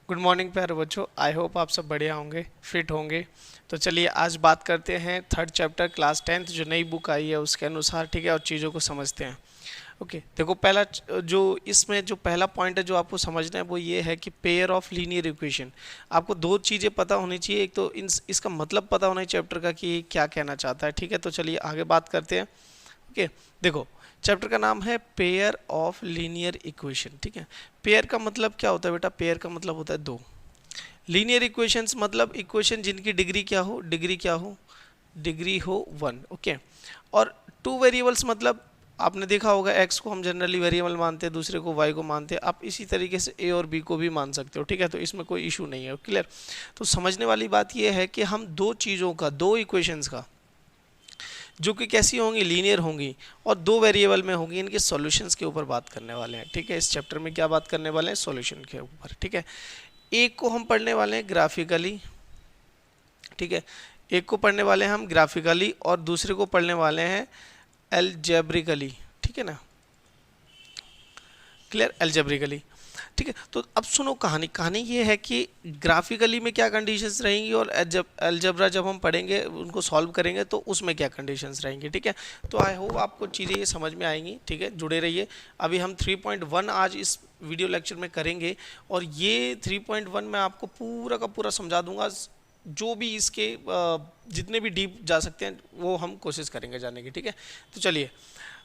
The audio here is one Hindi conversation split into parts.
गुड मॉर्निंग प्यारे बच्चों। आई होप आप सब बढ़िया होंगे, फिट होंगे। तो चलिए आज बात करते हैं थर्ड चैप्टर क्लास 10th जो नई बुक आई है उसके अनुसार, ठीक है, और चीज़ों को समझते हैं। ओके, देखो पहला जो इसमें जो पहला पॉइंट है जो आपको समझना है वो ये है कि पेयर ऑफ लीनियर इक्वेशन। आपको दो चीज़ें पता होनी चाहिए, एक तो इसका मतलब पता होना चाहिए चैप्टर का कि ये क्या कहना चाहता है, ठीक है। तो चलिए आगे बात करते हैं। ओके, देखो चैप्टर का नाम है पेयर ऑफ लीनियर इक्वेशन, ठीक है। पेयर का मतलब क्या होता है बेटा? पेयर का मतलब होता है दो। लीनियर इक्वेशंस मतलब इक्वेशन जिनकी डिग्री क्या हो, डिग्री क्या हो, डिग्री हो वन। ओके, और टू वेरिएबल्स मतलब आपने देखा होगा एक्स को हम जनरली वेरिएबल मानते हैं, दूसरे को वाई को मानते हैं। आप इसी तरीके से ए और बी को भी मान सकते हो, ठीक है। तो इसमें कोई इशू नहीं है, क्लियर। तो समझने वाली बात यह है कि हम दो चीज़ों का, दो इक्वेशंस का जो कि कैसी होंगी, लीनियर होंगी और दो वेरिएबल में होंगी, इनके सॉल्यूशंस के ऊपर बात करने वाले हैं, ठीक है। इस चैप्टर में क्या बात करने वाले हैं? सॉल्यूशन के ऊपर, ठीक है। एक को हम पढ़ने वाले हैं ग्राफिकली, ठीक है। एक को पढ़ने वाले हैं हम ग्राफिकली और दूसरे को पढ़ने वाले हैं एल्जेब्रिकली, ठीक है ना, क्लियर, एल्जेब्रिकली, ठीक है। तो अब सुनो कहानी। कहानी ये है कि ग्राफिकली में क्या कंडीशंस रहेंगी और अलजेब्रा जब हम पढ़ेंगे, उनको सॉल्व करेंगे तो उसमें क्या कंडीशंस रहेंगी, ठीक है। तो आई होप आपको चीज़ें ये समझ में आएंगी, ठीक है। जुड़े रहिए। अभी हम 3.1 आज इस वीडियो लेक्चर में करेंगे और ये 3.1 मैं आपको पूरा का पूरा समझा दूंगा। जो भी इसके जितने भी डीप जा सकते हैं वो हम कोशिश करेंगे जाने की, ठीक है। तो चलिए,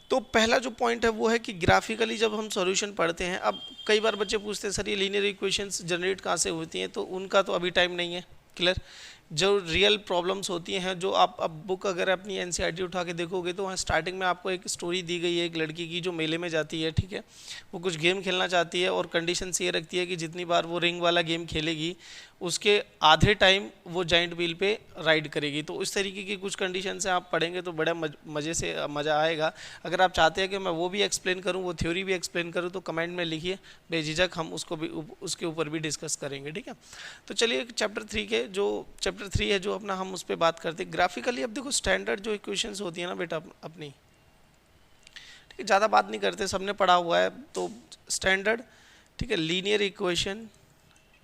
तो पहला जो पॉइंट है वो है कि ग्राफिकली जब हम सॉल्यूशन पढ़ते हैं, अब कई बार बच्चे पूछते हैं सर ये लीनियर इक्वेशंस जनरेट कहाँ से होती हैं, तो उनका तो अभी टाइम नहीं है, क्लियर। जो रियल प्रॉब्लम्स होती हैं, जो आप अब बुक अगर अपनी एनसीईआरटी उठा के देखोगे तो वहाँ स्टार्टिंग में आपको एक स्टोरी दी गई है एक लड़की की जो मेले में जाती है, ठीक है। वो कुछ गेम खेलना चाहती है और कंडीशंस ये रखती है कि जितनी बार वो रिंग वाला गेम खेलेगी उसके आधे टाइम वो जाइंट व्हील पे राइड करेगी। तो इस तरीके की कुछ कंडीशन से आप पढ़ेंगे तो बड़ा मज़े से मज़ा आएगा। अगर आप चाहते हैं कि मैं वो भी एक्सप्लेन करूँ, वो थ्योरी भी एक्सप्लेन करूँ, तो कमेंट में लिखिए, बेझिझक हम उसको भी उसके ऊपर भी डिस्कस करेंगे, ठीक है। तो चलिए चैप्टर 3 के जो चैप्टर 3 है जो अपना, हम उस पर बात करते हैं ग्राफिकली। अब देखो स्टैंडर्ड जो इक्वेशंस होती है ना बेटा अपनी, ठीक है, ज़्यादा बात नहीं करते, सबने पढ़ा हुआ है। तो स्टैंडर्ड, ठीक है, लीनियर इक्वेशन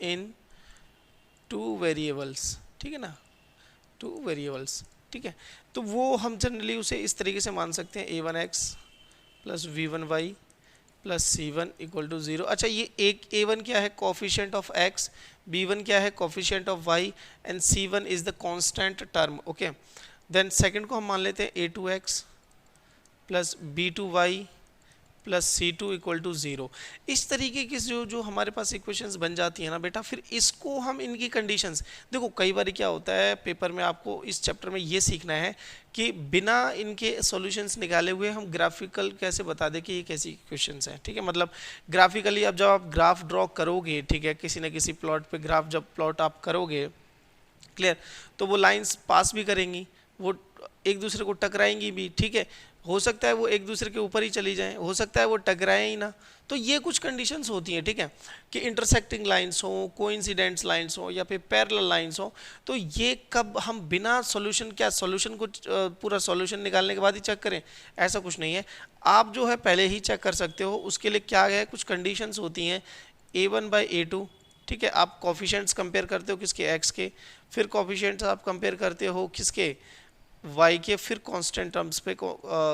इन टू वेरिएबल्स, ठीक है ना, टू वेरिएबल्स, ठीक है। तो वो हम जनरली उसे इस तरीके से मान सकते हैं a1x plus v1y plus c1 equal to 0। अच्छा, ये एक a1 क्या है? कोफिशिएंट ऑफ x, b1 क्या है? Coefficient of y and c1 is the constant term. Okay, then second को हम मान लेते हैं a2x plus b2y plus C2 equal to 0। इस तरीके की जो जो हमारे पास इक्वेशंस बन जाती है ना बेटा, फिर इसको हम इनकी कंडीशंस, देखो कई बार क्या होता है पेपर में, आपको इस चैप्टर में ये सीखना है कि बिना इनके सॉल्यूशंस निकाले हुए हम ग्राफिकल कैसे बता दें कि ये कैसी इक्वेशंस हैं, ठीक है। मतलब ग्राफिकली अब जब आप ग्राफ ड्रॉ करोगे, ठीक है, किसी न किसी प्लॉट पे ग्राफ जब प्लॉट आप करोगे, क्लियर, तो वो लाइंस पास भी करेंगी, वो एक दूसरे को टकराएंगी भी, ठीक है। हो सकता है वो एक दूसरे के ऊपर ही चली जाएं, हो सकता है वो टकराएं ही ना। तो ये कुछ कंडीशंस होती हैं, ठीक है, कि इंटरसेक्टिंग लाइंस हो, कोइंसिडेंट्स लाइंस हो या फिर पैरेलल लाइंस हो। तो ये कब हम बिना सॉल्यूशन, क्या सॉल्यूशन को पूरा सॉल्यूशन निकालने के बाद ही चेक करें? ऐसा कुछ नहीं है। आप जो है पहले ही चेक कर सकते हो। उसके लिए क्या है, कुछ कंडीशंस होती हैं a1/a2, ठीक है। आप कॉफिशेंट्स कंपेयर करते हो किसके? x के। फिर कॉफिशेंट्स आप कंपेयर करते हो किसके? y के। फिर कांस्टेंट टर्म्स पे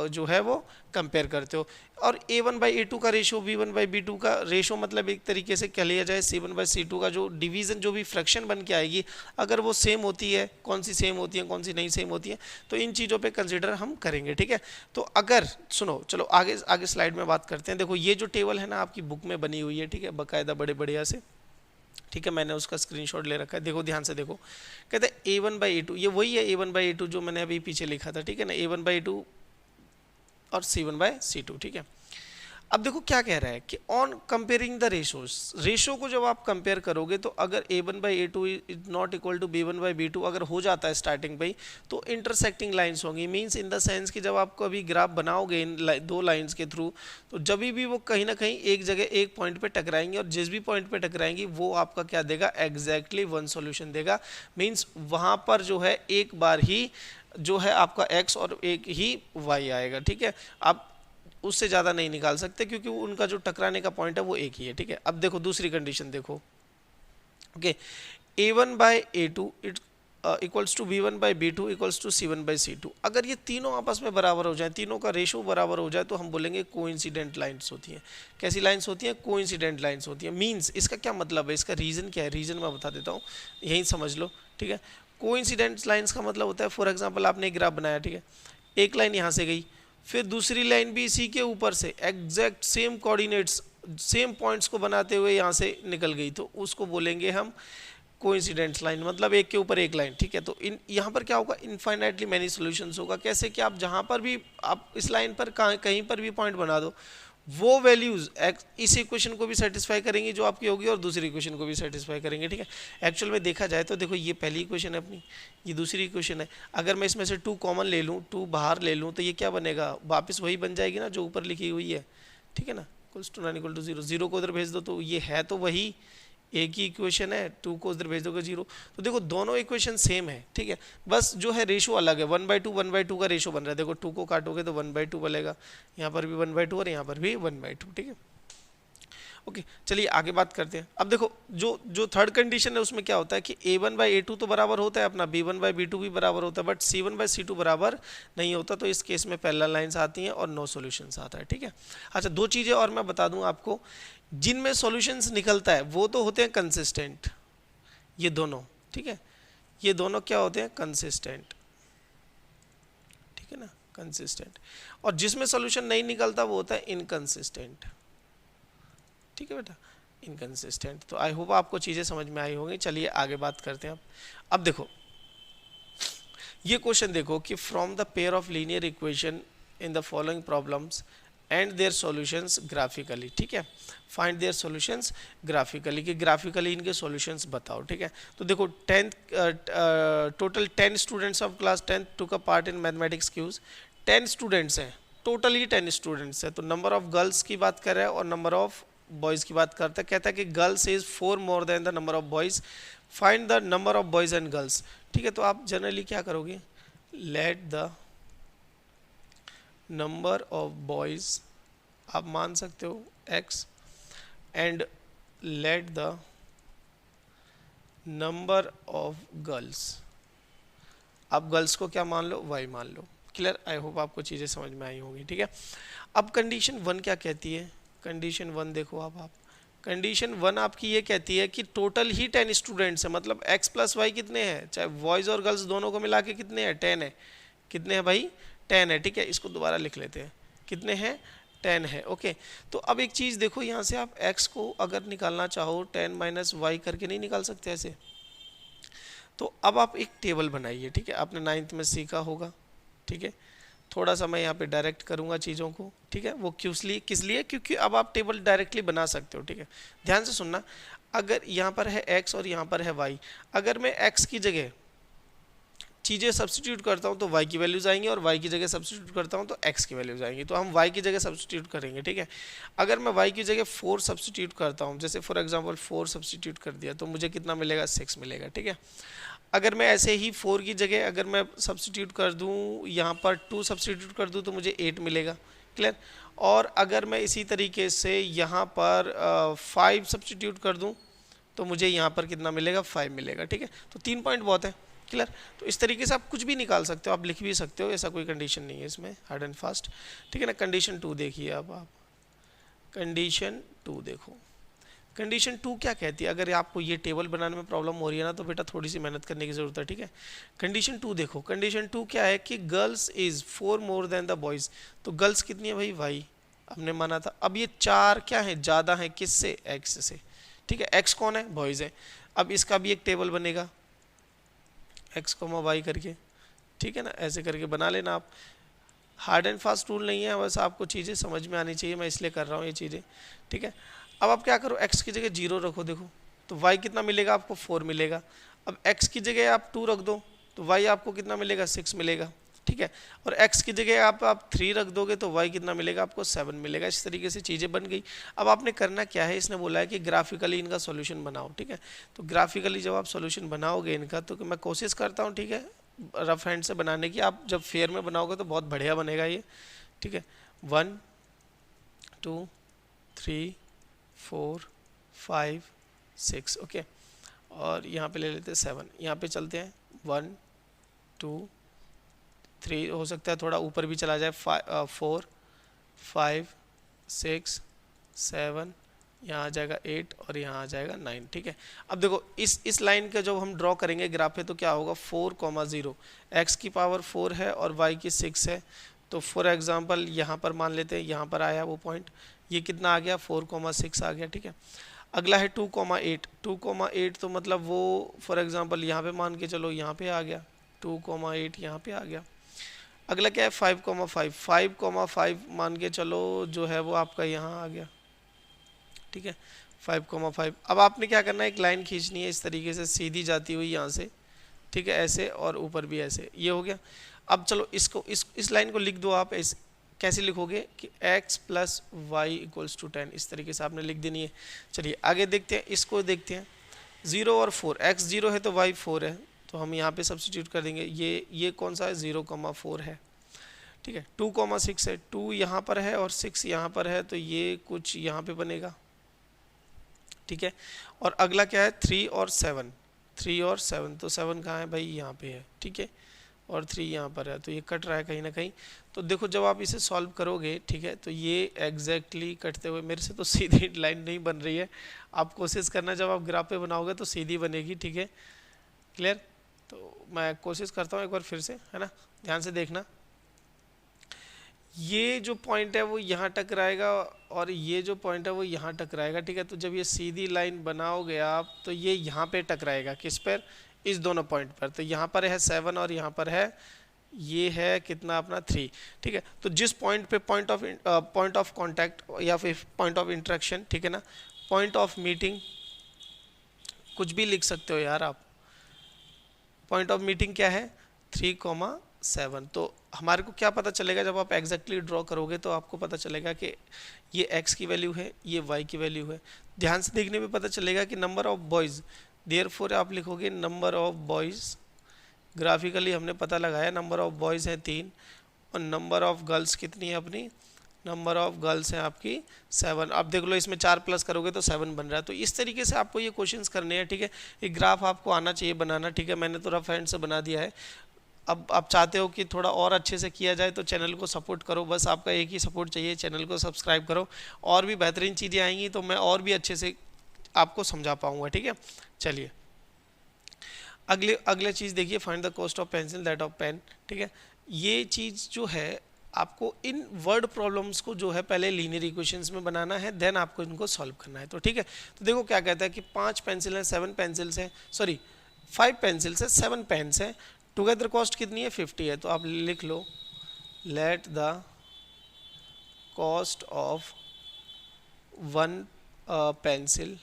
जो है वो कंपेयर करते हो। और a1/a2 का रेशो, b1/b2 का रेशो, मतलब एक तरीके से कह लिया जाए c1/c2 का जो डिवीज़न, जो भी फ्रैक्शन बन के आएगी, अगर वो सेम होती है, कौन सी सेम होती है, कौन सी नहीं सेम होती है, तो इन चीज़ों पे कंसिडर हम करेंगे, ठीक है। तो अगर सुनो, चलो आगे आगे स्लाइड में बात करते हैं। देखो ये जो टेबल है ना आपकी बुक में बनी हुई है, ठीक है, बाकायदा बड़े बढ़िया से, ठीक है। मैंने उसका स्क्रीनशॉट ले रखा है, देखो ध्यान से देखो। कहते हैं a1/a2, ये वही है a1/a2 जो मैंने अभी पीछे लिखा था, ठीक है ना, a1/a2 और c1/c2, ठीक है। अब देखो क्या कह रहा है कि on comparing the ratios, ratio को जब आप कंपेयर करोगे तो अगर a1/a2 is not equal to b1/b2 अगर हो जाता है स्टार्टिंग पे, तो इंटरसेक्टिंग लाइंस होंगी। मींस इन द सेंस कि जब आप कभी ग्राफ बनाओगे इन दो लाइंस के थ्रू, तो जब भी वो कहीं ना कहीं एक जगह एक पॉइंट पे टकराएंगी, और जिस भी पॉइंट पे टकराएंगी वो आपका क्या देगा? एग्जैक्टली वन सॉल्यूशन देगा। मींस वहां पर जो है एक बार ही जो है आपका x और एक ही y आएगा, ठीक है। आप उससे ज़्यादा नहीं निकाल सकते क्योंकि उनका जो टकराने का पॉइंट है वो एक ही है, ठीक है। अब देखो दूसरी कंडीशन देखो, okay, A1 by A2 it equals to B1 by B2 equals to C1 by C2। अगर ये तीनों आपस में बराबर हो जाए, तीनों का रेशो बराबर हो जाए, तो हम बोलेंगे कोइंसिडेंट लाइंस होती हैं। कैसी लाइंस होती हैं? कोइंसिडेंट लाइंस होती हैं। मींस इसका क्या मतलब है, इसका रीज़न क्या है? रीज़न मैं बता देता हूँ, यही समझ लो, ठीक है। कोइंसिडेंट लाइंस का मतलब होता है, फॉर एग्जाम्पल आपने एक ग्राफ बनाया, ठीक है, एक लाइन यहाँ से गई, फिर दूसरी लाइन भी इसी के ऊपर से exact same coordinates, same points को बनाते हुए यहाँ से निकल गई, तो उसको बोलेंगे हम कोइंसिडेंस लाइन, मतलब एक के ऊपर एक लाइन, ठीक है। तो इन यहाँ पर क्या होगा, इनफाइनाइटली मैनी सॉल्यूशंस होगा। कैसे कि आप जहाँ पर भी आप इस लाइन पर कहीं पर भी पॉइंट बना दो, वो वैल्यूज इस इक्वेशन को भी सेटिस्फाई करेंगी जो आपकी होगी, और दूसरी इक्वेशन को भी सेटिस्फाई करेंगे, ठीक है। एक्चुअल में देखा जाए तो देखो, ये पहली इक्वेशन है अपनी, ये दूसरी इक्वेशन है। अगर मैं इसमें से 2 कॉमन ले लूँ, 2 बाहर ले लूँ, तो ये क्या बनेगा, वापस वही बन जाएगी ना जो ऊपर लिखी हुई है, ठीक है ना। इक्वल्स टू 9 इक्वल टू 0, 0 को उधर भेज दो तो ये है तो वही एक ही इक्वेशन है, 2 को उधर भेज दोगे 0। तो देखो दोनों इक्वेशन सेम है, ठीक है, बस जो है रेशो अलग है। 1/2 का रेशो बन रहा है। देखो 2 को काटोगे तो 1/2 बनेगा, यहाँ पर भी 1/2 और यहाँ पर भी 1/2, ठीक है। ओके, चलिए आगे बात करते हैं। अब देखो जो जो थर्ड कंडीशन है उसमें क्या होता है कि A1/A2 तो बराबर होता है अपना, B1/B2 भी बराबर होता है, बट C1/C2 बराबर नहीं होता। तो इस केस में पैरेलल लाइंस आती हैं और नो सॉल्यूशंस आता है, ठीक है। अच्छा, 2 चीज़ें और मैं बता दूं आपको, जिनमें सॉल्यूशंस निकलता है वो तो होते हैं कंसिस्टेंट, ये दोनों, ठीक है, ये दोनों क्या होते हैं, कंसिस्टेंट, ठीक है ना, कंसिस्टेंट। और जिसमें सॉल्यूशन नहीं निकलता वो होता है इनकंसिस्टेंट, ठीक है बेटा, इनकंसिस्टेंट। तो आई होप आपको चीज़ें समझ में आई होंगी। चलिए आगे बात करते हैं। अब देखो ये क्वेश्चन देखो कि from the pair of linear equation in the following problems and their solutions graphically, ठीक है, फाइंड देयर सॉल्यूशंस ग्राफिकली, कि ग्राफिकली इनके सॉल्यूशंस बताओ, ठीक है। तो देखो 10th total 10 students of class 10 took a part in mathematics quiz. 10 students हैं, टोटली 10 स्टूडेंट्स हैं। तो नंबर ऑफ गर्ल्स की बात कर रहा है और नंबर ऑफ बॉयज़ की बात करता है। कहता है कि girls is 4 more than the number of boys, find the number of boys and girls, ठीक है। तो आप जनरली क्या करोगे, let the number of boys आप मान सकते हो x and let the number of girls, आप गर्ल्स को क्या मान लो, y मान लो। क्लियर, आई होप आपको चीज़ें समझ में आई होंगी, ठीक है। अब कंडीशन 1 क्या कहती है, कंडीशन 1 देखो, आप कंडीशन 1 आपकी ये कहती है कि टोटल ही 10 स्टूडेंट्स हैं, मतलब x प्लस वाई कितने हैं, चाहे बॉयज़ और गर्ल्स दोनों को मिला के कितने हैं, 10 है। कितने हैं भाई, 10 है, ठीक है। इसको दोबारा लिख लेते हैं, कितने हैं, 10 है, ओके। तो अब एक चीज़ देखो, यहाँ से आप x को अगर निकालना चाहो 10 माइनस वाई करके नहीं निकाल सकते ऐसे। तो अब आप एक टेबल बनाइए, ठीक है, आपने 9th में सीखा होगा, ठीक है। थोड़ा सा मैं यहाँ पे डायरेक्ट करूँगा चीज़ों को, ठीक है। वो किस लिए, क्योंकि अब आप टेबल डायरेक्टली बना सकते हो, ठीक है। ध्यान से सुनना, अगर यहाँ पर है x और यहाँ पर है y, अगर मैं x की जगह चीज़ें सब्सटीट्यूट करता हूँ तो y की वैल्यूज आएंगी, और y की जगह सब्सटीट्यूट करता हूँ तो x की वैल्यूज आएंगी। तो हम y की जगह सब्सटीट्यूट करेंगे, ठीक है। अगर मैं y की जगह 4 सब्सटीट्यूट करता हूँ, जैसे फॉर एग्जांपल 4 सब्सटीट्यूट कर दिया, तो मुझे कितना मिलेगा, 6 मिलेगा, ठीक है। अगर मैं ऐसे ही 4 की जगह अगर मैं सब्सटीट्यूट कर दूँ, यहाँ पर 2 सब्सटीट्यूट कर दूँ तो मुझे 8 मिलेगा, क्लियर। और अगर मैं इसी तरीके से यहाँ पर 5 सब्सटीट्यूट कर दूँ तो मुझे यहाँ पर कितना मिलेगा, 5 मिलेगा, ठीक है। तो 3 पॉइंट बहुत है, क्लियर। तो इस तरीके से आप कुछ भी निकाल सकते हो, आप लिख भी सकते हो, ऐसा कोई कंडीशन नहीं है इसमें, हार्ड एंड फास्ट, ठीक है ना। कंडीशन 2 देखिए, अब आप कंडीशन 2 देखो। कंडीशन 2 क्या कहती है, अगर आपको ये टेबल बनाने में प्रॉब्लम हो रही है ना, तो बेटा थोड़ी सी मेहनत करने की ज़रूरत है, ठीक है। कंडीशन 2 देखो, कंडीशन 2 क्या है कि girls is 4 more than the boys. तो गर्ल्स कितनी है भाई, वाई हमने माना था। अब ये 4 क्या है, ज़्यादा है किससे, एक्स से, ठीक है। एक्स कौन है, बॉयज़ है। अब इसका भी एक टेबल बनेगा, एक्स कॉमा वाई करके, ठीक है ना, ऐसे करके बना लेना आप। हार्ड एंड फास्ट रूल नहीं है, बस आपको चीज़ें समझ में आनी चाहिए, मैं इसलिए कर रहा हूँ ये चीज़ें, ठीक है। अब आप क्या करो, x की जगह 0 रखो, देखो तो y कितना मिलेगा आपको, 4 मिलेगा। अब x की जगह आप 2 रख दो तो y आपको कितना मिलेगा, 6 मिलेगा, ठीक है। और x की जगह आप 3 रख दोगे तो y कितना मिलेगा आपको, 7 मिलेगा। इस तरीके से चीज़ें बन गई। अब आपने करना क्या है, इसने बोला है कि ग्राफिकली इनका सॉल्यूशन बनाओ, ठीक है। तो ग्राफिकली जब आप सॉल्यूशन बनाओगे इनका, तो मैं कोशिश करता हूँ, ठीक है, रफ हैंड से बनाने की। आप जब फेयर में बनाओगे तो बहुत बढ़िया बनेगा ये, ठीक है। 1 2 3 4 5 6, ओके। और यहाँ पे ले लेते हैं 7, यहाँ पे चलते हैं 1 2 3, हो सकता है थोड़ा ऊपर भी चला जाए, 4 5 6 7, यहाँ आ जाएगा 8 और यहाँ आ जाएगा 9। ठीक है, अब देखो इस लाइन का जब हम ड्रॉ करेंगे ग्राफ पे तो क्या होगा, 4,0, x की पावर 4 है और y की 6 है। तो फॉर एग्जांपल यहाँ पर मान लेते हैं, यहाँ पर आया वो पॉइंट, ये कितना आ गया 4,6 आ गया। ठीक है, अगला है 2,8, 2,8 तो मतलब वो फॉर एग्जांपल यहाँ पे मान के चलो, यहाँ पे आ गया 2,8, यहाँ पे आ गया। अगला क्या है 5,5, 5,5 मान के चलो जो है वो आपका यहाँ आ गया। ठीक है, 5,5। अब आपने क्या करना है, एक लाइन खींचनी है इस तरीके से सीधी जाती हुई यहाँ से। ठीक है, ऐसे और ऊपर भी ऐसे, ये हो गया। अब चलो इसको इस लाइन को लिख दो आप, इस कैसे लिखोगे कि x plus y equals to 10, इस तरीके से आपने लिख देनी है। चलिए आगे देखते हैं, इसको देखते हैं 0 और 4, x 0 है तो y 4 है, तो हम यहाँ पे सब्स्टिट्यूट कर देंगे। ये कौन सा है 0,4 है। ठीक है, 2,6 है, 2 यहाँ पर है और 6 यहाँ पर है, तो ये कुछ यहाँ पे बनेगा। ठीक है, और अगला क्या है 3 और 7, 3 और 7, तो 7 कहाँ है भाई, यहाँ पे है। ठीक है, और 3 यहाँ पर है, तो ये कट रहा है कहीं ना कहीं। तो देखो जब आप इसे सॉल्व करोगे, ठीक है, तो ये एग्जैक्टली कटते हुए, मेरे से तो सीधी लाइन नहीं बन रही है, आप कोशिश करना जब आप ग्राफ पे बनाओगे तो सीधी बनेगी। ठीक है, क्लियर। तो मैं कोशिश करता हूँ एक बार फिर से, है ना, ध्यान से देखना। ये जो पॉइंट है वो यहाँ टकराएगा और ये जो पॉइंट है वो यहाँ टकराएगा। ठीक है, तो जब ये सीधी लाइन बनाओगे आप तो ये यहाँ पे टकराएगा, किस पर, इस दोनों पॉइंट पर। तो यहाँ पर है 7 और यहाँ पर है, ये है कितना अपना 3। ठीक है, तो जिस पॉइंट पे पॉइंट ऑफ कांटेक्ट या फिर पॉइंट ऑफ इंटरेक्शन, ठीक है ना, पॉइंट ऑफ मीटिंग, कुछ भी लिख सकते हो यार आप। पॉइंट ऑफ मीटिंग क्या है 3,7। तो हमारे को क्या पता चलेगा, जब आप एग्जैक्टली ड्रॉ करोगे तो आपको पता चलेगा कि ये x की वैल्यू है, ये y की वैल्यू है। ध्यान से देखने में पता चलेगा कि नंबर ऑफ बॉयज़, देयरफॉर आप लिखोगे नंबर ऑफ बॉयज़, ग्राफिकली हमने पता लगाया नंबर ऑफ बॉयज़ है 3 और नंबर ऑफ गर्ल्स कितनी है अपनी, नंबर ऑफ गर्ल्स हैं आपकी 7। आप देख लो इसमें 4 प्लस करोगे तो 7 बन रहा है। तो इस तरीके से आपको ये क्वेश्चंस करने हैं। ठीक है, ये ग्राफ आपको आना चाहिए बनाना। ठीक है, मैंने तो रफ हैंड से बना दिया है। अब आप चाहते हो कि थोड़ा और अच्छे से किया जाए तो चैनल को सपोर्ट करो, बस आपका एक ही सपोर्ट चाहिए, चैनल को सब्सक्राइब करो, और भी बेहतरीन चीज़ें आएंगी तो मैं और भी अच्छे से आपको समझा पाऊँगा। ठीक है, चलिए अगले चीज़ देखिए, find the cost of pencil that of pen. ठीक है, ये चीज़ जो है आपको इन वर्ड प्रॉब्लम्स को जो है पहले लीनियर इक्वेशंस में बनाना है, देन आपको इनको सॉल्व करना है। तो ठीक है, तो देखो क्या कहता है कि 5 पेंसिल हैं, 7 पेंसिल्स हैं, सॉरी 5 पेंसिल्स हैं, 7 पेन्स हैं, टुगेदर कॉस्ट कितनी है 50 है। तो आप लिख लो let the cost of 1 pencil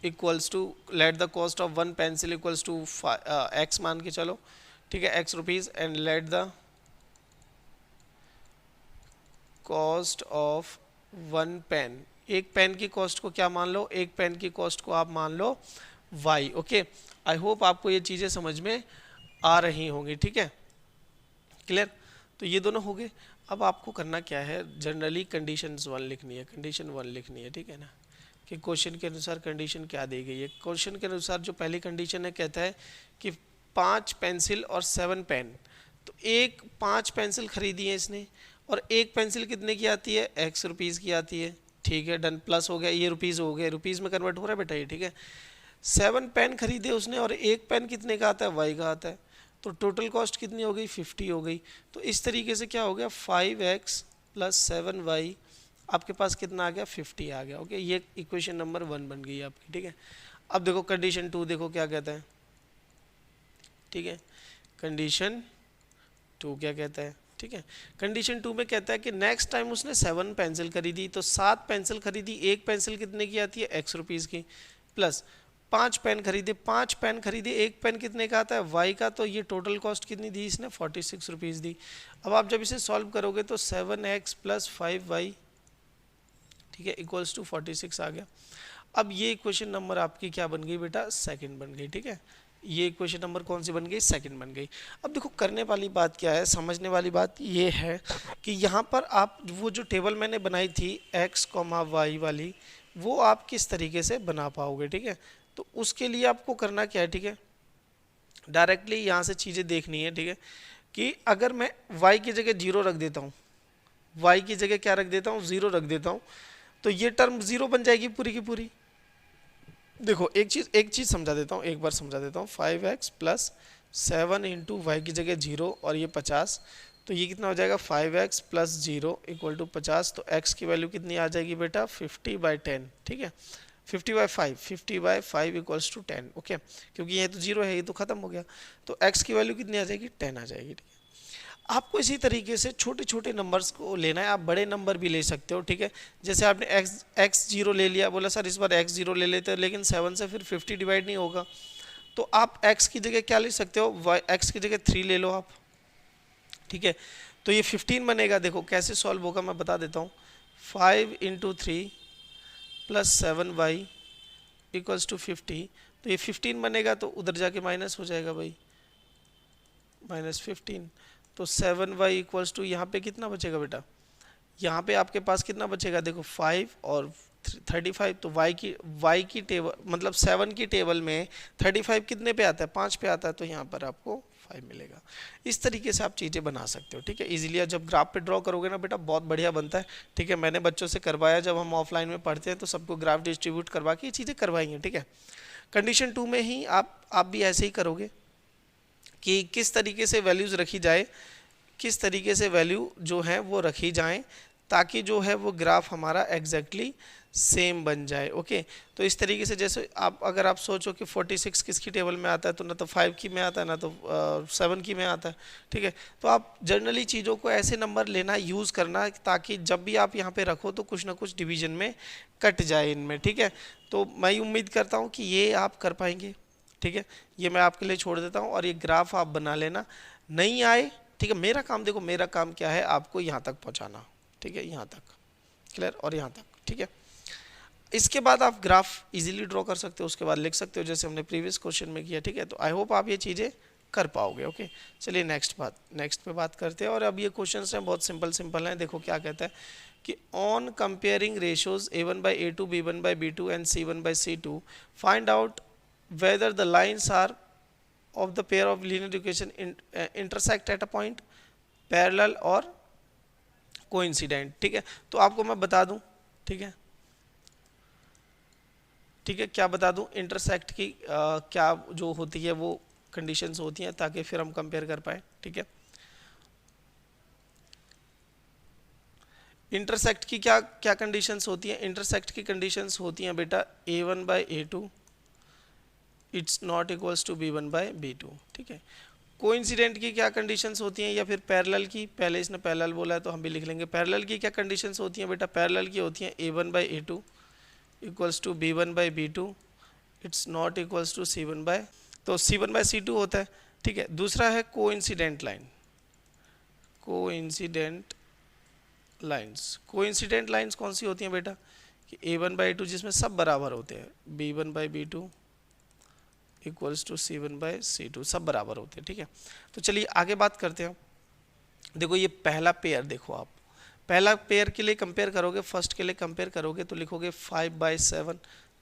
equals to, let the cost of 1 pencil equals to x मान के चलो। ठीक है, x rupees, and let the cost of 1 pen, एक पेन की कॉस्ट को क्या मान लो, एक पेन की कॉस्ट को आप मान लो y। ओके, आई होप आपको ये चीज़ें समझ में आ रही होंगी। ठीक है, क्लियर। तो ये दोनों हो गए। अब आपको करना क्या है, जनरली कंडीशन 1 लिखनी है, कंडीशन 1 लिखनी है। ठीक है ना, कि क्वेश्चन के अनुसार कंडीशन क्या दी गई है। क्वेश्चन के अनुसार जो पहली कंडीशन है, कहता है कि 5 पेंसिल और 7 पेन, तो 5 पेंसिल खरीदी है इसने और एक पेंसिल कितने की आती है, x रुपीज़ की आती है। ठीक है, डन, प्लस हो गया, ये रुपीज़ हो गए, रुपीज़ में कन्वर्ट हो रहा है बेटा ये। ठीक है, 7 पेन खरीदे उसने और एक पेन कितने का आता है, y का आता है, तो टोटल कॉस्ट कितनी हो गई 50 हो गई। तो इस तरीके से क्या हो गया 5x प्लस 7y, आपके पास कितना आ गया 50 आ गया। ओके, ये इक्वेशन नंबर 1 बन गई आपकी। ठीक है, अब देखो कंडीशन 2 देखो क्या कहता है। ठीक है, कंडीशन 2 क्या कहता है। ठीक है, कंडीशन 2 में कहता है कि नेक्स्ट टाइम उसने 7 पेंसिल खरीदी, तो 7 पेंसिल खरीदी, एक पेंसिल कितने की आती है x रुपीज़ की, प्लस 5 पेन खरीदे, 5 पेन खरीदे, एक पेन कितने का आता है y का, तो ये टोटल कॉस्ट कितनी दी इसने 46 रुपीज़ दी। अब आप जब इसे सॉल्व करोगे तो 7x प्लस 5y, ठीक है, इक्वल्स टू 46 आ गया। अब ये इक्वेशन नंबर आपकी क्या बन गई बेटा, सेकंड बन गई। ठीक है, ये इक्वेशन नंबर कौन सी बन गई, सेकंड बन गई। अब देखो करने वाली बात क्या है, समझने वाली बात ये है कि यहाँ पर आप वो जो टेबल मैंने बनाई थी x, y वाली, वो आप किस तरीके से बना पाओगे, ठीक है। तो उसके लिए आपको करना क्या है, ठीक है, डायरेक्टली यहाँ से चीज़ें देखनी है, ठीक है, कि अगर मैं y की जगह 0 रख देता हूँ, y की जगह क्या रख देता हूँ, 0 रख देता हूँ, तो ये टर्म 0 बन जाएगी पूरी की पूरी। देखो एक चीज़ समझा देता हूँ, एक बार समझा देता हूँ। 5x प्लस 7 इंटू वाई की जगह 0 और ये 50, तो ये कितना हो जाएगा 5x प्लस 0 इक्वल टू 50। तो x की वैल्यू कितनी आ जाएगी बेटा 50/10, ठीक है, 50/5, 50/5 इक्वल्स टू 10, ओके, क्योंकि ये तो 0 है, ये तो खत्म हो गया। तो x की वैल्यू कितनी आ जाएगी 10 आ जाएगी, ठीक है। आपको इसी तरीके से छोटे छोटे नंबर्स को लेना है, आप बड़े नंबर भी ले सकते हो, ठीक है। जैसे आपने x0 ले लिया, बोला सर इस बार x0 ले लेते हैं, लेकिन 7 से फिर 50 डिवाइड नहीं होगा, तो आप x की जगह क्या ले सकते हो, x की जगह 3 ले लो आप, ठीक है। तो ये 15 बनेगा। देखो कैसे सॉल्व होगा मैं बता देता हूँ। 5 into 3 plus 7y equals to 50, तो ये 15 बनेगा, तो उधर जाके माइनस हो जाएगा भाई, -15। तो 7y इक्वल्स टू यहाँ पे कितना बचेगा बेटा, यहाँ पे आपके पास कितना बचेगा, देखो 5 और 35, तो y की टेबल मतलब 7 की टेबल में 35 कितने पे आता है, 5 पे आता है, तो यहाँ पर आपको 5 मिलेगा। इस तरीके से आप चीज़ें बना सकते हो, ठीक है, इजीली। जब ग्राफ पे ड्रॉ करोगे ना बेटा बहुत बढ़िया बनता है, ठीक है। मैंने बच्चों से करवाया, जब हम ऑफलाइन में पढ़ते हैं तो सबको ग्राफ डिस्ट्रीब्यूट करवा के ये चीज़ें करवाई हैं, ठीक है। कंडीशन 2 में ही आप भी ऐसे ही करोगे कि किस तरीके से वैल्यूज़ रखी जाए, किस तरीके से वैल्यू जो है वो रखी जाएं, ताकि जो है वो ग्राफ हमारा एग्जैक्टली सेम बन जाए, ओके। तो इस तरीके से जैसे अगर आप सोचो कि 46 किसकी टेबल में आता है, तो ना तो 5 की में आता है, ना तो 7 की में आता है, ठीक है। तो आप जनरली चीज़ों को ऐसे नंबर लेना, यूज़ करना, ताकि जब भी आप यहाँ पे रखो तो कुछ ना कुछ डिवीजन में कट जाए इनमें, ठीक है। तो मैं उम्मीद करता हूँ कि ये आप कर पाएंगे, ठीक है। ये मैं आपके लिए छोड़ देता हूँ, और ये ग्राफ आप बना लेना। नहीं आए, ठीक है, मेरा काम देखो, मेरा काम क्या है, आपको यहाँ तक पहुँचाना, ठीक है, यहाँ तक क्लियर, और यहाँ तक, ठीक है। इसके बाद आप ग्राफ इजीली ड्रॉ कर सकते हो, उसके बाद लिख सकते हो जैसे हमने प्रीवियस क्वेश्चन में किया, ठीक है। तो आई होप आप ये चीज़ें कर पाओगे, ओके। चलिए नेक्स्ट पे बात करते हैं। और अब ये क्वेश्चन हैं बहुत सिंपल सिंपल हैं। देखो क्या कहता है कि on comparing ratios a1/a2, b1/b2 and c1/c2, find out whether the lines are of the pair of linear equation intersect at a point, parallel और coincident, ठीक है। तो आपको मैं बता दूं, ठीक है, ठीक है, क्या बता दूं, इंटरसेक्ट की क्या जो होती है वो कंडीशंस होती हैं, ताकि फिर हम कंपेयर कर पाए, ठीक है। इंटरसेक्ट की क्या क्या कंडीशंस होती हैं, इंटरसेक्ट की कंडीशंस होती हैं बेटा a1/a2 it's not equals to b1/b2, ठीक है। कोइंसिडेंट की क्या कंडीशंस होती हैं, या फिर पैरेलल की, पहले इसने पैरेलल बोला है तो हम भी लिख लेंगे। पैरेलल की क्या कंडीशंस होती हैं बेटा, पैरेलल की होती हैं a1/a2 equals to b1/b2 it's not equals to c1, तो c1/c2 होता है, ठीक है। दूसरा है coincident line, coincident coincident lines कौन सी होती हैं बेटा, कि a1/a2 जिसमें सब बराबर होते हैं, b1/b2 इक्वल्स टू c1/c2 सब बराबर होते हैं, ठीक है। तो चलिए आगे बात करते हैं। देखो ये पहला पेयर, देखो आप पहला पेयर के लिए कंपेयर करोगे, फर्स्ट के लिए कंपेयर करोगे, तो लिखोगे 5/7,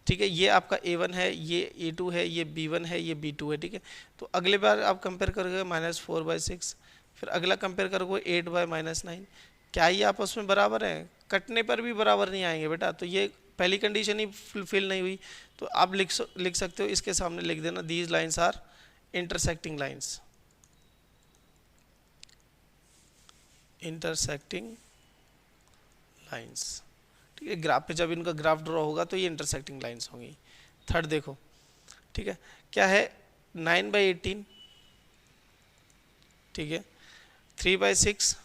ठीक है। ये आपका a1 है, ये a2 है, ये b1 है, ये b2 है, ठीक है। तो अगले बार आप कंपेयर करोगे -4/6, फिर अगला कंपेयर करोगे 8/-9। क्या ये आपस में बराबर है, कटने पर भी बराबर नहीं आएंगे बेटा, तो ये पहली कंडीशन ही फुलफिल नहीं हुई। तो आप लिख सकते हो, इसके सामने लिख देना these lines are intersecting lines, intersecting lines, ठीक है। ग्राफ पे जब इनका ग्राफ ड्रॉ होगा तो ये इंटरसेक्टिंग लाइंस होंगी। थर्ड देखो, ठीक है, क्या है 9/18, ठीक है, 3/6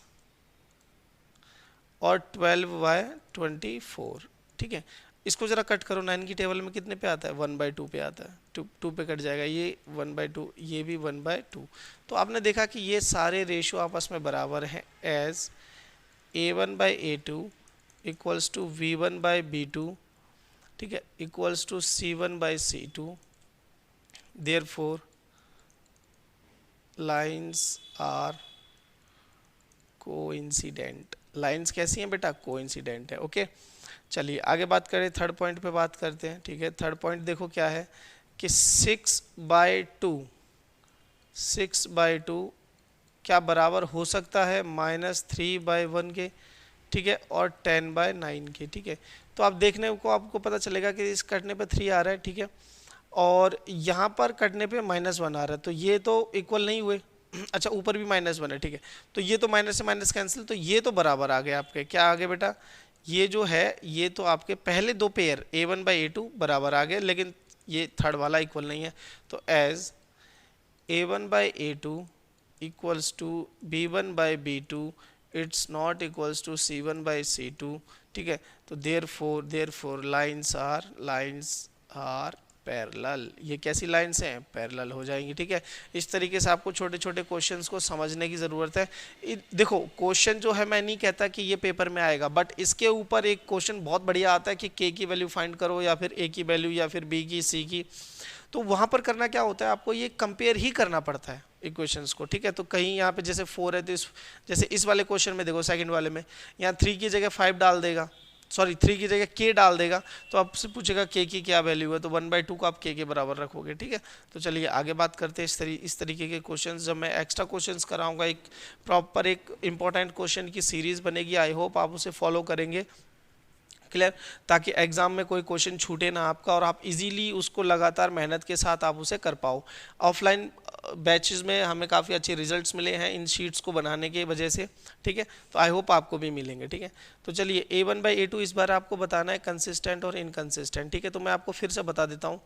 और 12/24, ठीक है। इसको जरा कट करो, 9 की टेबल में कितने पे आता है, 1/2 पे आता है, 2 पे कट जाएगा, ये 1/2, ये भी 1/2। तो आपने देखा कि ये सारे रेशियो आपस में बराबर हैं, as a1/a2 equals to v1/b2, ठीक है, equals to c1/c2, therefore lines are coincident. Lines कैसी हैं बेटा, कोइंसिडेंट है, ओके। चलिए आगे बात करें, थर्ड पॉइंट पे बात करते हैं। ठीक है, थर्ड पॉइंट देखो क्या है कि 6/2 क्या बराबर हो सकता है -3/1 के। ठीक है, और 10/9 के। ठीक है, तो आप देखने को आपको पता चलेगा कि इस कटने पे 3 आ रहा है। ठीक है, और यहाँ पर कटने पे -1 आ रहा है, तो ये तो इक्वल नहीं हुए। अच्छा, ऊपर भी -1 है। ठीक है, तो ये तो माइनस से माइनस कैंसिल, तो ये तो बराबर आ गए आपके। क्या आ गए बेटा, ये जो है ये तो आपके पहले दो पेयर A1/A2 बराबर आ गए, लेकिन ये थर्ड वाला इक्वल नहीं है। तो as A1/A2 equals to B1/B2 it's not equals to C1/C2। ठीक है, तो देयरफॉर लाइंस आर पैरेलल। ये कैसी लाइंस हैं, पैरेलल हो जाएंगी। ठीक है, इस तरीके से आपको छोटे छोटे क्वेश्चंस को समझने की ज़रूरत है। देखो क्वेश्चन जो है, मैं नहीं कहता कि ये पेपर में आएगा, बट इसके ऊपर एक क्वेश्चन बहुत बढ़िया आता है कि के की वैल्यू फाइंड करो, या फिर ए की वैल्यू, या फिर बी की, सी की। तो वहाँ पर करना क्या होता है, आपको ये कंपेयर ही करना पड़ता है इक्वेशंस को। ठीक है, तो कहीं यहाँ पे जैसे 4 है, तो जैसे इस वाले क्वेश्चन में देखो, सेकंड वाले में यहाँ 3 की जगह 5 डाल देगा, सॉरी 3 की जगह के डाल देगा, तो आपसे पूछेगा के की क्या वैल्यू है, तो 1/2 को आप के बराबर रखोगे। ठीक है, तो चलिए आगे बात करते हैं इस तरीके के क्वेश्चंस। जब मैं एक्स्ट्रा क्वेश्चंस कराऊंगा, एक प्रॉपर एक इंपॉर्टेंट क्वेश्चन की सीरीज बनेगी, आई होप आप उसे फॉलो करेंगे। क्लियर, ताकि एग्जाम में कोई क्वेश्चन छूटे ना आपका, और आप इजीली उसको लगातार मेहनत के साथ आप उसे कर पाओ। ऑफलाइन बैचेस में हमें काफ़ी अच्छे रिजल्ट्स मिले हैं इन शीट्स को बनाने की वजह से। ठीक है, तो आई होप आपको भी मिलेंगे। ठीक है, तो चलिए A1/A2 इस बार आपको बताना है कंसिस्टेंट और इनकंसिस्टेंट। ठीक है, तो मैं आपको फिर से बता देता हूँ।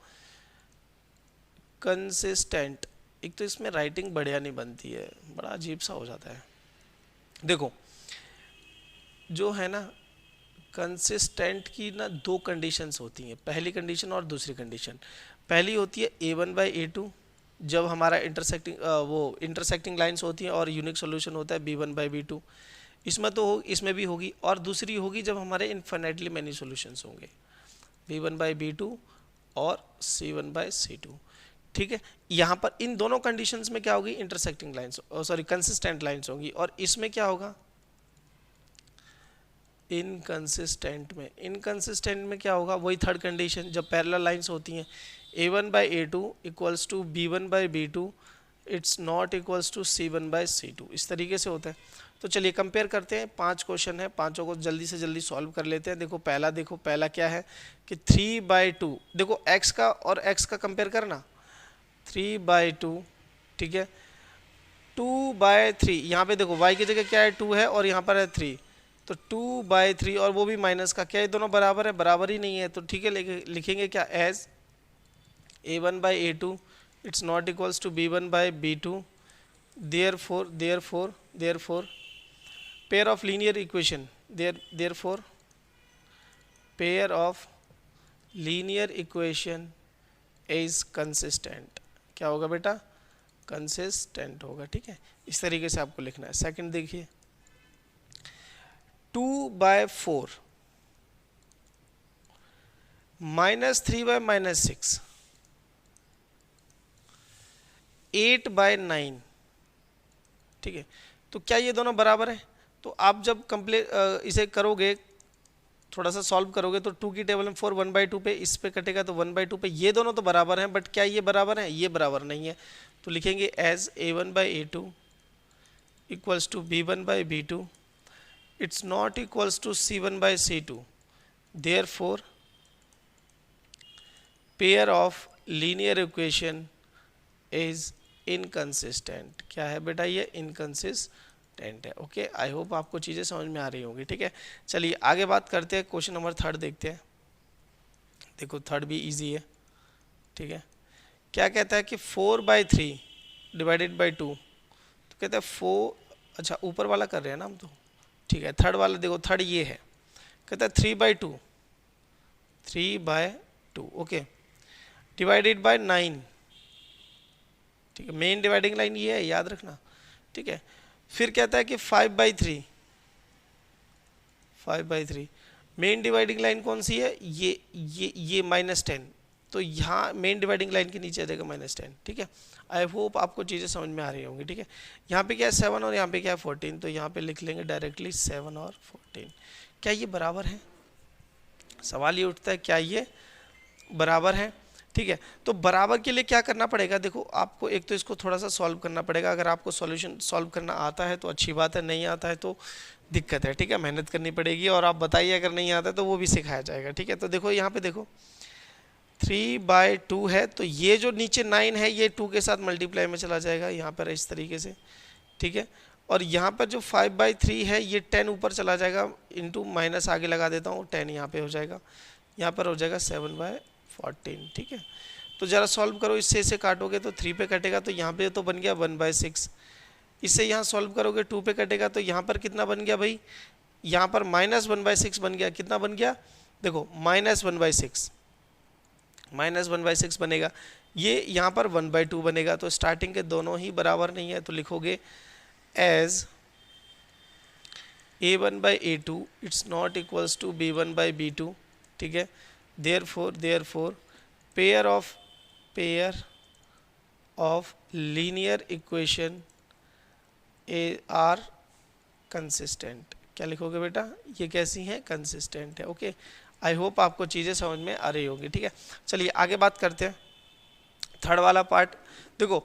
कंसिस्टेंट, एक तो इसमें राइटिंग बढ़िया नहीं बनती है, बड़ा अजीब सा हो जाता है। देखो जो है ना, कंसिस्टेंट की ना दो कंडीशंस होती हैं, पहली कंडीशन और दूसरी कंडीशन। पहली होती है A1/A2, जब हमारा इंटरसेक्टिंग लाइंस होती हैं और यूनिक सॉल्यूशन होता है B1/B2। इसमें भी होगी, और दूसरी होगी जब हमारे इन्फिनेटली मैनी सॉल्यूशंस होंगे, B1/B2 और C1/C2। ठीक है, यहाँ पर इन दोनों कंडीशंस में क्या होगी, intersecting lines, sorry consistent lines होंगी। और इसमें क्या होगा, इनकंसिस्टेंट में क्या होगा, वही थर्ड कंडीशन, जब पैरेलल लाइंस होती हैं A1/A2 equals to B1/B2 it's not equals to C1/C2, इस तरीके से होता है। तो चलिए कंपेयर करते हैं, 5 क्वेश्चन है, पांचों को जल्दी से जल्दी सॉल्व कर लेते हैं। देखो पहला क्या है कि 3/2, देखो x का और x का कंपेयर करना, 3/2। ठीक है, 2/3, यहाँ पे देखो y की जगह क्या है 2 है, और यहाँ पर है 3, तो 2/3, और वो भी माइनस का, क्या ये दोनों बराबर है, बराबर ही नहीं है। तो ठीक है, लिखेंगे क्या, as A1/A2 it's not equals to B1/B2, therefore pair of linear equation, therefore pair of linear equation is consistent. क्या होगा बेटा, कंसिस्टेंट होगा। ठीक है, इस तरीके से आपको लिखना है। सेकंड देखिए, 2/4 -3/-6, 8/9। ठीक है, तो क्या ये दोनों बराबर है, तो आप जब इसे करोगे, थोड़ा सा सॉल्व करोगे, तो 2 की टेबल में 4 1/2 पे, इस पे कटेगा तो 1/2 पे, ये दोनों तो बराबर हैं, बट क्या ये बराबर है, ये बराबर नहीं है। तो लिखेंगे as A1/A2 equals to B1/B2 it's not equals to C1/C2, therefore pair of linear equation is inconsistent. क्या है बेटा, ये इनकंसिस्टेंट है। ओके, आई होप आपको चीज़ें समझ में आ रही होंगी। ठीक है, चलिए आगे बात करते हैं, क्वेश्चन नंबर 3 देखते हैं। देखो 3 भी इजी है। ठीक है, क्या कहता है कि 4/3 डिवाइडेड बाई 2, तो कहता है 4, अच्छा ऊपर वाला कर रहे हैं ना हम तो। ठीक है, 3 वाला देखो, 3 ये है, कहता है 3/2, ओके, डिवाइडेड बाय 9। ठीक है, मेन डिवाइडिंग लाइन ये है, याद रखना। ठीक है, फिर कहता है कि 5/3, मेन डिवाइडिंग लाइन कौन सी है, ये -10, तो यहाँ मेन डिवाइडिंग लाइन के नीचे आ जाएगा -10। ठीक है, आई होप आपको चीज़ें समझ में आ रही होंगी। ठीक है, यहाँ पे क्या है 7 और यहाँ पे क्या है 14, तो यहाँ पे लिख लेंगे डायरेक्टली 7 और 14। क्या ये बराबर है, सवाल ये उठता है क्या ये बराबर है। ठीक है, तो बराबर के लिए क्या करना पड़ेगा, देखो आपको एक तो इसको थोड़ा सा सॉल्व करना पड़ेगा। अगर आपको सॉल्यूशन सॉल्व करना आता है तो अच्छी बात है, नहीं आता है तो दिक्कत है। ठीक है, मेहनत करनी पड़ेगी। और आप बताइए अगर नहीं आता है तो वो भी सिखाया जाएगा। ठीक है, तो देखो यहाँ पे देखो 3/2 है, तो ये जो नीचे 9 है ये 2 के साथ मल्टीप्लाई में चला जाएगा यहाँ पर इस तरीके से। ठीक है, और यहाँ पर जो 5/3 है ये 10 ऊपर चला जाएगा, इंटू माइनस आगे लगा देता हूँ, 10 यहाँ पे हो जाएगा, यहाँ पर हो जाएगा 7/14। ठीक है, तो ज़रा सॉल्व करो, इससे इसे काटोगे तो 3 पे कटेगा, तो यहाँ पे तो बन गया 1/6। इससे यहाँ सॉल्व करोगे 2 पे कटेगा, तो यहाँ पर कितना बन गया भाई, यहाँ पर -1/6 बन गया। कितना बन गया, देखो -1/6, -1/6 बनेगा। ये यहाँ पर 1/2 बनेगा। तो स्टार्टिंग के दोनों ही बराबर नहीं है, तो लिखोगे as a1/a2 it's not equals to b1/b2। ठीक है, therefore pair of linear equation are consistent. क्या लिखोगे बेटा, ये कैसी हैं, कंसिस्टेंट है। ओके, आई होप आपको चीज़ें समझ में आ रही होगी। ठीक है, चलिए आगे बात करते हैं। थर्ड वाला पार्ट देखो,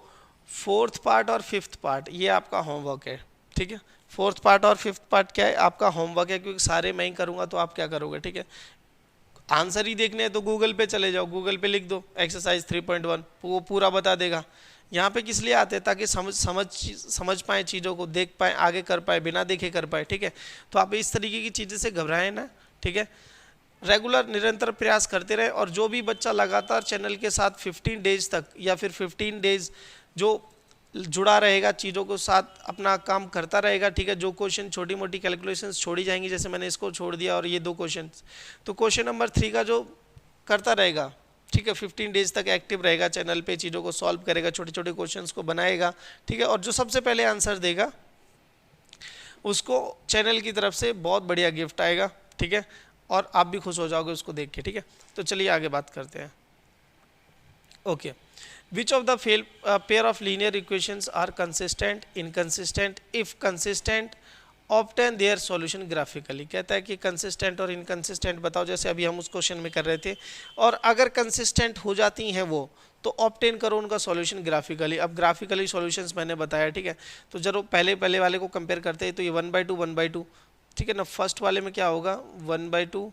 फोर्थ पार्ट और फिफ्थ पार्ट ये आपका होमवर्क है। ठीक है, फोर्थ पार्ट और फिफ्थ पार्ट क्या है, आपका होमवर्क है, क्योंकि सारे मैं ही करूँगा तो आप क्या करोगे। ठीक है, आंसर ही देखने हैं तो गूगल पे चले जाओ, गूगल पे लिख दो एक्सरसाइज 3.1, वो पूरा बता देगा। यहाँ पे किस लिए आते हैं, ताकि समझ पाएँ चीज़ों को, देख पाएँ, आगे कर पाए, बिना देखे कर पाए। ठीक है, तो आप इस तरीके की चीज़ें से घबराएं ना। ठीक है, रेगुलर निरंतर प्रयास करते रहे। और जो भी बच्चा लगातार चैनल के साथ 15 डेज तक या फिर 15 डेज जो जुड़ा रहेगा, चीज़ों को साथ अपना काम करता रहेगा। ठीक है, जो क्वेश्चन छोटी मोटी कैलकुलेशंस छोड़ी जाएंगी, जैसे मैंने इसको छोड़ दिया और ये 2 क्वेश्चन, तो क्वेश्चन नंबर 3 का जो करता रहेगा, ठीक है, 15 डेज तक एक्टिव रहेगा चैनल पे, चीज़ों को सॉल्व करेगा, छोटे छोटे क्वेश्चंस को बनाएगा। ठीक है, और जो सबसे पहले आंसर देगा उसको चैनल की तरफ से बहुत बढ़िया गिफ्ट आएगा। ठीक है, और आप भी खुश हो जाओगे उसको देख के। ठीक है, तो चलिए आगे बात करते हैं। Okay, which of the pair of linear equations are consistent, inconsistent, if consistent obtain their solution graphically. कहता है कि कंसिस्टेंट और इनकंसिस्टेंट बताओ, जैसे अभी हम उस क्वेश्चन में कर रहे थे। और अगर कंसिस्टेंट हो जाती हैं वो, तो ऑब्टेन करो उनका सॉल्यूशन ग्राफिकली। अब ग्राफिकली सॉल्यूशंस मैंने बताया। ठीक है, तो जब पहले वाले को कंपेयर करते हैं तो ये 1/2 1/2। ठीक है ना, फर्स्ट वाले में क्या होगा 1/2।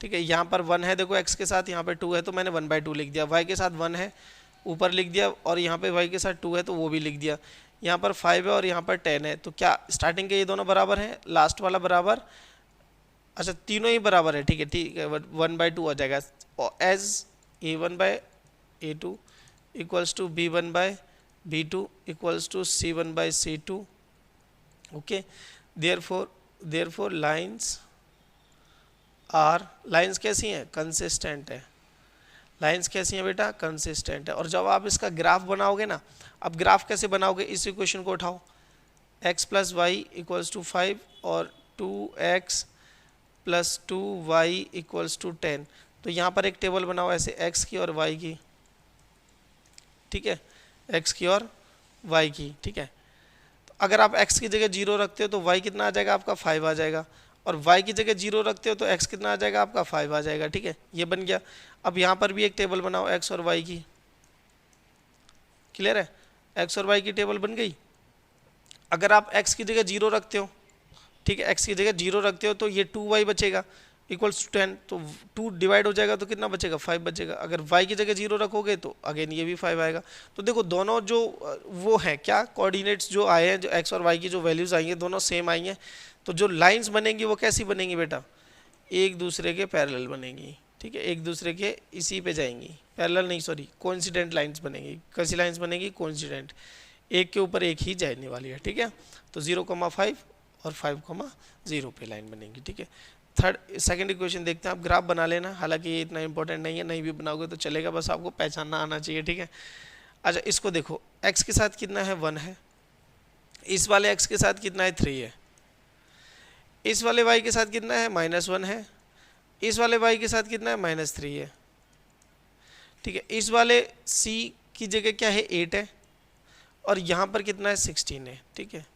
ठीक है, यहाँ पर 1 है, देखो x के साथ, यहाँ पर 2 है तो मैंने 1/2 लिख दिया। y के साथ 1 है, ऊपर लिख दिया, और यहाँ पे y के साथ 2 है तो वो भी लिख दिया। यहाँ पर 5 है और यहाँ पर 10 है, तो क्या स्टार्टिंग के ये दोनों बराबर हैं, लास्ट वाला बराबर, अच्छा तीनों ही बराबर है। ठीक है, ठीक है, 1/2 आ जाएगा। As a1/a2 equals to b1/b2 equals to c1/c2। Okay, therefore lines कैसी हैं, कंसिस्टेंट है। लाइंस कैसी हैं बेटा, कंसिस्टेंट है। और जब आप इसका ग्राफ बनाओगे ना, अब ग्राफ कैसे बनाओगे, इस इक्वेशन को उठाओ, x + y = 5 और 2x + 2y = 10। तो यहाँ पर एक टेबल बनाओ ऐसे, x की और y की। ठीक है, x की और y की। ठीक है, तो अगर आप x की जगह 0 रखते हो तो y कितना आ जाएगा आपका, 5 आ जाएगा। और y की जगह 0 रखते हो तो x कितना आ जाएगा आपका, 5 आ जाएगा। ठीक है, ये बन गया। अब यहाँ पर भी एक टेबल बनाओ x और y की। क्लियर है, x और y की टेबल बन गई। अगर आप x की जगह 0 रखते हो, ठीक है, x की जगह 0 रखते हो तो ये 2y बचेगा इक्वल्स टू 10, तो 2 डिवाइड हो जाएगा तो कितना बचेगा, 5 बचेगा। अगर y की जगह 0 रखोगे तो अगेन ये भी 5 आएगा। तो देखो दोनों जो वो है क्या, कोऑर्डिनेट्स जो आए हैं, जो x और y की जो वैल्यूज़ आई हैं दोनों सेम आई हैं। तो जो लाइंस बनेंगी वो कैसी बनेंगी बेटा, एक दूसरे के पैरेलल बनेंगी। ठीक है, एक दूसरे के इसी पे जाएंगी, पैरेलल नहीं सॉरी कोइंसिडेंट लाइंस बनेंगी। कैसी लाइंस बनेगी, कोइंसिडेंट, एक के ऊपर एक ही जाने वाली है। ठीक है, तो 0,5 और 5,0 पे लाइन बनेगी। ठीक है, सेकंड इक्वेशन देखते हैं। आप ग्राफ बना लेना, हालांकि ये इतना इंपॉर्टेंट नहीं है, नहीं भी बनाओगे तो चलेगा, बस आपको पहचानना आना चाहिए। ठीक है, अच्छा इसको देखो, x के साथ कितना है, 1 है, इस वाले x के साथ कितना है, 3 है, इस वाले y के साथ कितना है, -1 है, इस वाले y के साथ कितना है, -3 है। ठीक है, इस वाले c की जगह क्या है, 8 है, और यहाँ पर कितना है, 16 है। ठीक है,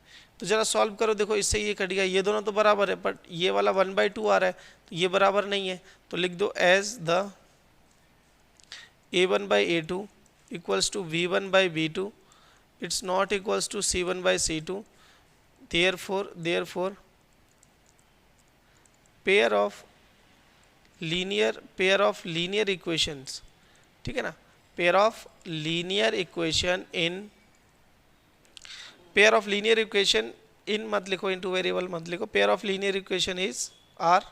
तो जरा सॉल्व करो, देखो इससे ये कट गया, ये दोनों तो बराबर है, बट ये वाला 1/2 आ रहा है तो ये बराबर नहीं है, तो लिख दो as the a1/a2 equals to v1/v2 it's not equals to c1/c2, therefore pair of linear equations, ठीक है ना, pair of linear equation in मत लिखो, इनटू वेरिएबल मत लिखो, pair of linear equation is are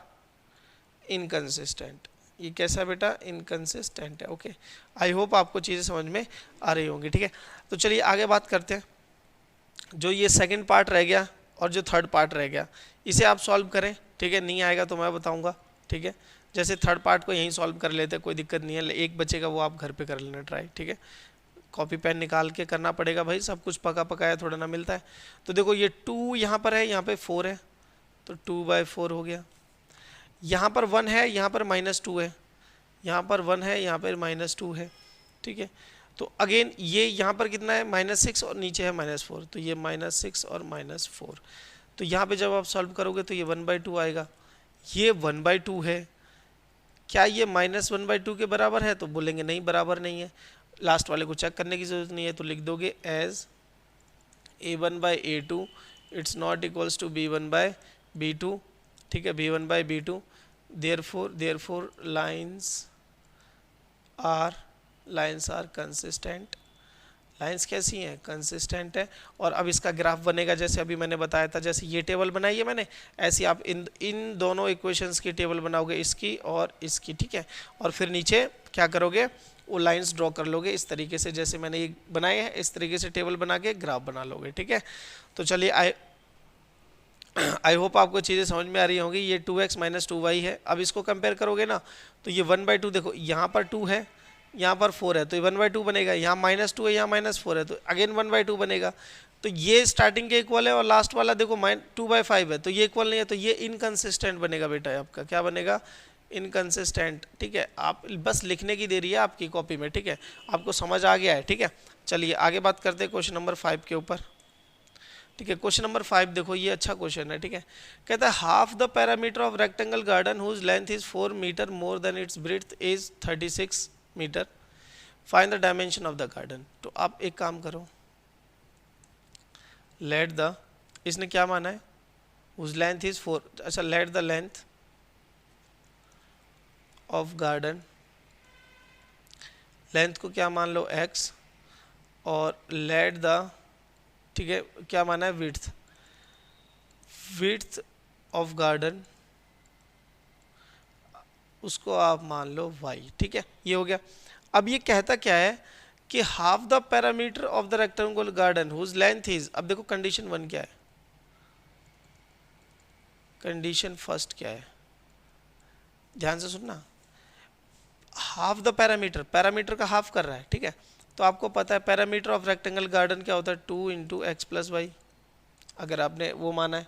inconsistent. ये कैसा बेटा, इनकंसिस्टेंट है। ओके, आई होप आपको चीज़ें समझ में आ रही होंगी, ठीक है। तो चलिए आगे बात करते हैं। जो ये सेकंड पार्ट रह गया और जो थर्ड पार्ट रह गया, इसे आप सॉल्व करें, ठीक है। नहीं आएगा तो मैं बताऊंगा, ठीक है। जैसे थर्ड पार्ट को यहीं सॉल्व कर लेते हैं, कोई दिक्कत नहीं है, एक बचेगा वो आप घर पे कर लेना ट्राई, ठीक है। कॉपी पेन निकाल के करना पड़ेगा भाई, सब कुछ पका पकाया थोड़ा ना मिलता है। तो देखो ये 2 यहाँ पर है, यहाँ पे 4 है, तो 2/4 हो गया। यहाँ पर 1 है, यहाँ पर -2 है, यहाँ पर 1 है, यहाँ पर -2 है, ठीक है। तो अगेन ये यहाँ पर कितना है, -6 और नीचे है -4, तो ये -6 और -4। तो यहाँ पे जब आप सॉल्व करोगे तो ये 1/2 आएगा, ये 1/2 है। क्या ये -1/2 के बराबर है, तो बोलेंगे नहीं, बराबर नहीं है। लास्ट वाले को चेक करने की जरूरत नहीं है, तो लिख दोगे as a1/a2 it's not equals to b1/b2, ठीक है, b1/b2, therefore lines are consistent. Lines कैसी हैं, कंसिस्टेंट है। और अब इसका ग्राफ बनेगा जैसे अभी मैंने बताया था, जैसे ये टेबल बनाई है मैंने, ऐसी आप इन दोनों इक्वेशंस की टेबल बनाओगे, इसकी और इसकी, ठीक है। और फिर नीचे क्या करोगे, वो लाइंस ड्रॉ कर लोगे इस तरीके से, जैसे मैंने ये बनाए हैं, इस तरीके से टेबल बना के ग्राफ बना लोगे, ठीक है। तो चलिए आई होप आपको चीज़ें समझ में आ रही होंगी। ये 2x - 2y है। अब इसको कंपेयर करोगे ना, तो ये 1/2, देखो यहाँ पर 2 है, यहाँ पर 4 है, तो ये 1/2 बनेगा। यहाँ -2 है, यहाँ -4 है, तो अगेन 1/2 बनेगा। तो ये स्टार्टिंग के इक्वल है, और लास्ट वाला देखो 2/5 है, तो ये इक्वल नहीं है, तो ये इनकंसिस्टेंट बनेगा बेटा आपका। क्या बनेगा, इनकंसिस्टेंट, ठीक है। आप बस लिखने की देरी है आपकी कॉपी में, ठीक है, आपको समझ आ गया है, ठीक है। चलिए आगे बात करते हैं क्वेश्चन नंबर 5 के ऊपर, ठीक है। क्वेश्चन नंबर 5 देखो, ये अच्छा क्वेश्चन है, ठीक है। कहता है half the perimeter of rectangle garden whose length is 4 metre more than its breadth is 36 metre, find the dimension of the garden. तो आप एक काम करो, लेट द, इसने क्या माना है, हुज लेंथ इज 4, अच्छा, let the length of garden, length को क्या मान लो x, और लेट द, ठीक है, क्या माना है, विड्थ ऑफ गार्डन, उसको आप मान लो y, ठीक है। ये हो गया। अब ये कहता क्या है कि half the perimeter of the rectangular garden whose length is, अब देखो कंडीशन 1 क्या है, कंडीशन फर्स्ट क्या है, ध्यान से सुनना। हाफ द पैरामीटर, पैरामीटर का हाफ कर रहा है, ठीक है। तो आपको पता है पैरामीटर ऑफ रेक्टेंगल गार्डन क्या होता है, 2 × x + y, अगर आपने वो माना है,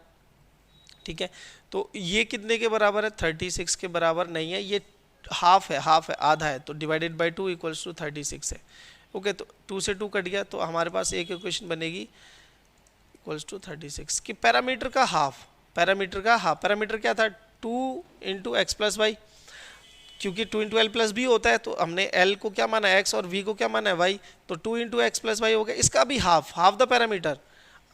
ठीक है। तो ये कितने के बराबर है, 36 के बराबर नहीं है, ये हाफ है, आधा है, तो डिवाइडेड बाई 2 इक्वल्स टू 36 है। ओके, तो 2 से 2 कट गया, तो हमारे पास एक इक्वेशन बनेगी इक्वल्स टू 36 कि पैरामीटर का हाफ, पैरामीटर क्या था, 2 × x + y, क्योंकि 2 × l + b होता है, तो हमने l को क्या माना है x और v को क्या माना है y, तो 2 × x + y हो गया। इसका भी हाफ द पैरामीटर,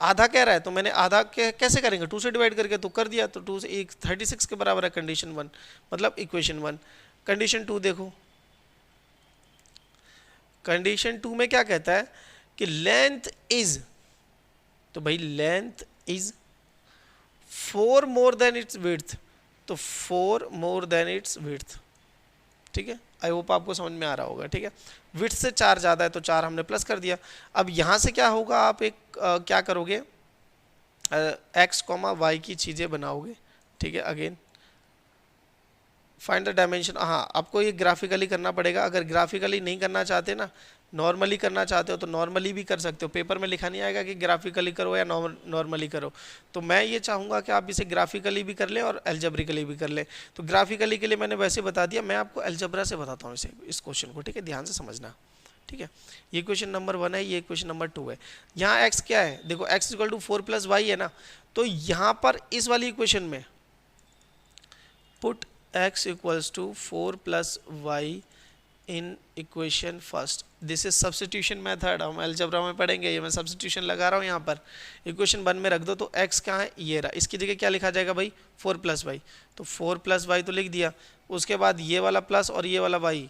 आधा कह रहा है, तो मैंने आधा कैसे करेंगे, 2 से डिवाइड करके तो कर दिया, तो 2 से 1 36 के बराबर है कंडीशन 1, मतलब इक्वेशन 1। कंडीशन 2 देखो, कंडीशन 2 में क्या कहता है कि लेंथ इज, तो भाई length is 4 more than it's width, तो 4 मोर देन इट्स विड्थ, ठीक है। आई होप आपको समझ में आ रहा होगा, ठीक है। विड्थ से 4 ज़्यादा है, तो 4 हमने प्लस कर दिया। अब यहाँ से क्या होगा, आप एक क्या करोगे, x, y की चीज़ें बनाओगे, ठीक है। अगेन फाइंड द डायमेंशन, हाँ आपको ये ग्राफिकली करना पड़ेगा। अगर ग्राफिकली नहीं करना चाहते ना, नॉर्मली करना चाहते हो, तो नॉर्मली भी कर सकते हो, पेपर में लिखा नहीं आएगा कि ग्राफिकली करो या नॉर्मली करो। तो मैं ये चाहूँगा कि आप इसे ग्राफिकली भी कर लें और एल्जेब्रिकली भी कर लें। तो ग्राफिकली के लिए मैंने वैसे बता दिया, मैं आपको एल्जेब्रा से बताता हूँ इस क्वेश्चन को, ठीक है, ध्यान से समझना, ठीक है, ये क्वेश्चन नंबर 1 है, ये क्वेश्चन नंबर 2 है। यहाँ x क्या है, देखो x equal to 4 plus y है ना, तो यहाँ पर इस वाली इक्वेशन में put x equals to 4 plus y in equation first. This is substitution method, हम अलजेब्रा में पढ़ेंगे, ये मैं सब्स्टिट्यूशन लगा रहा हूँ यहाँ पर। इक्वेशन 1 में रख दो, तो x कहाँ है, ये रहा, इसकी जगह क्या लिखा जाएगा भाई, 4 प्लस वाई, तो 4 प्लस वाई तो लिख दिया, उसके बाद ये वाला प्लस और ये वाला y,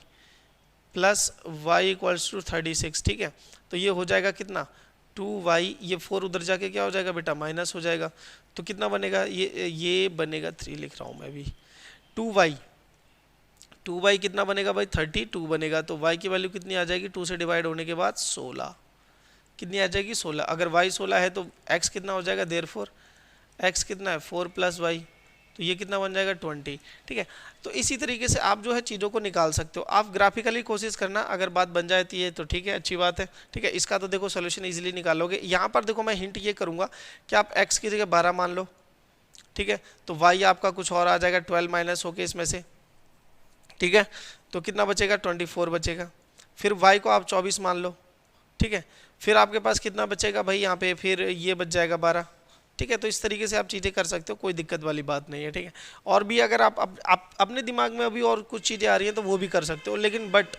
plus y equals to 36, ठीक है, तो ये हो जाएगा कितना 2y, ये 4 उधर जाके क्या हो जाएगा बेटा, माइनस हो जाएगा, तो कितना बनेगा, ये बनेगा 3 लिख रहा हूँ मैं भी, 2y कितना बनेगा भाई 32 बनेगा, तो y की वैल्यू कितनी आ जाएगी, 2 से डिवाइड होने के बाद 16, कितनी आ जाएगी 16। अगर y 16 है तो x कितना हो जाएगा, देयरफॉर x कितना है 4 प्लस वाई, तो ये कितना बन जाएगा 20, ठीक है। तो इसी तरीके से आप जो है चीज़ों को निकाल सकते हो, आप ग्राफिकली कोशिश करना, अगर बात बन जाती है तो ठीक है, अच्छी बात है, ठीक है। इसका तो देखो सोल्यूशन इजीली निकालोगे। यहाँ पर देखो मैं हिंट ये करूँगा कि आप x की जगह 12 मान लो, ठीक है, तो y आपका कुछ और आ जाएगा 12 माइनस होके इसमें से, ठीक है, तो कितना बचेगा 24 बचेगा, फिर y को आप 24 मान लो, ठीक है, फिर आपके पास कितना बचेगा भाई यहाँ पे, फिर ये बच जाएगा 12, ठीक है। तो इस तरीके से आप चीज़ें कर सकते हो, कोई दिक्कत वाली बात नहीं है, ठीक है। और भी अगर आप अपने दिमाग में अभी और कुछ चीज़ें आ रही हैं तो वो भी कर सकते हो, लेकिन but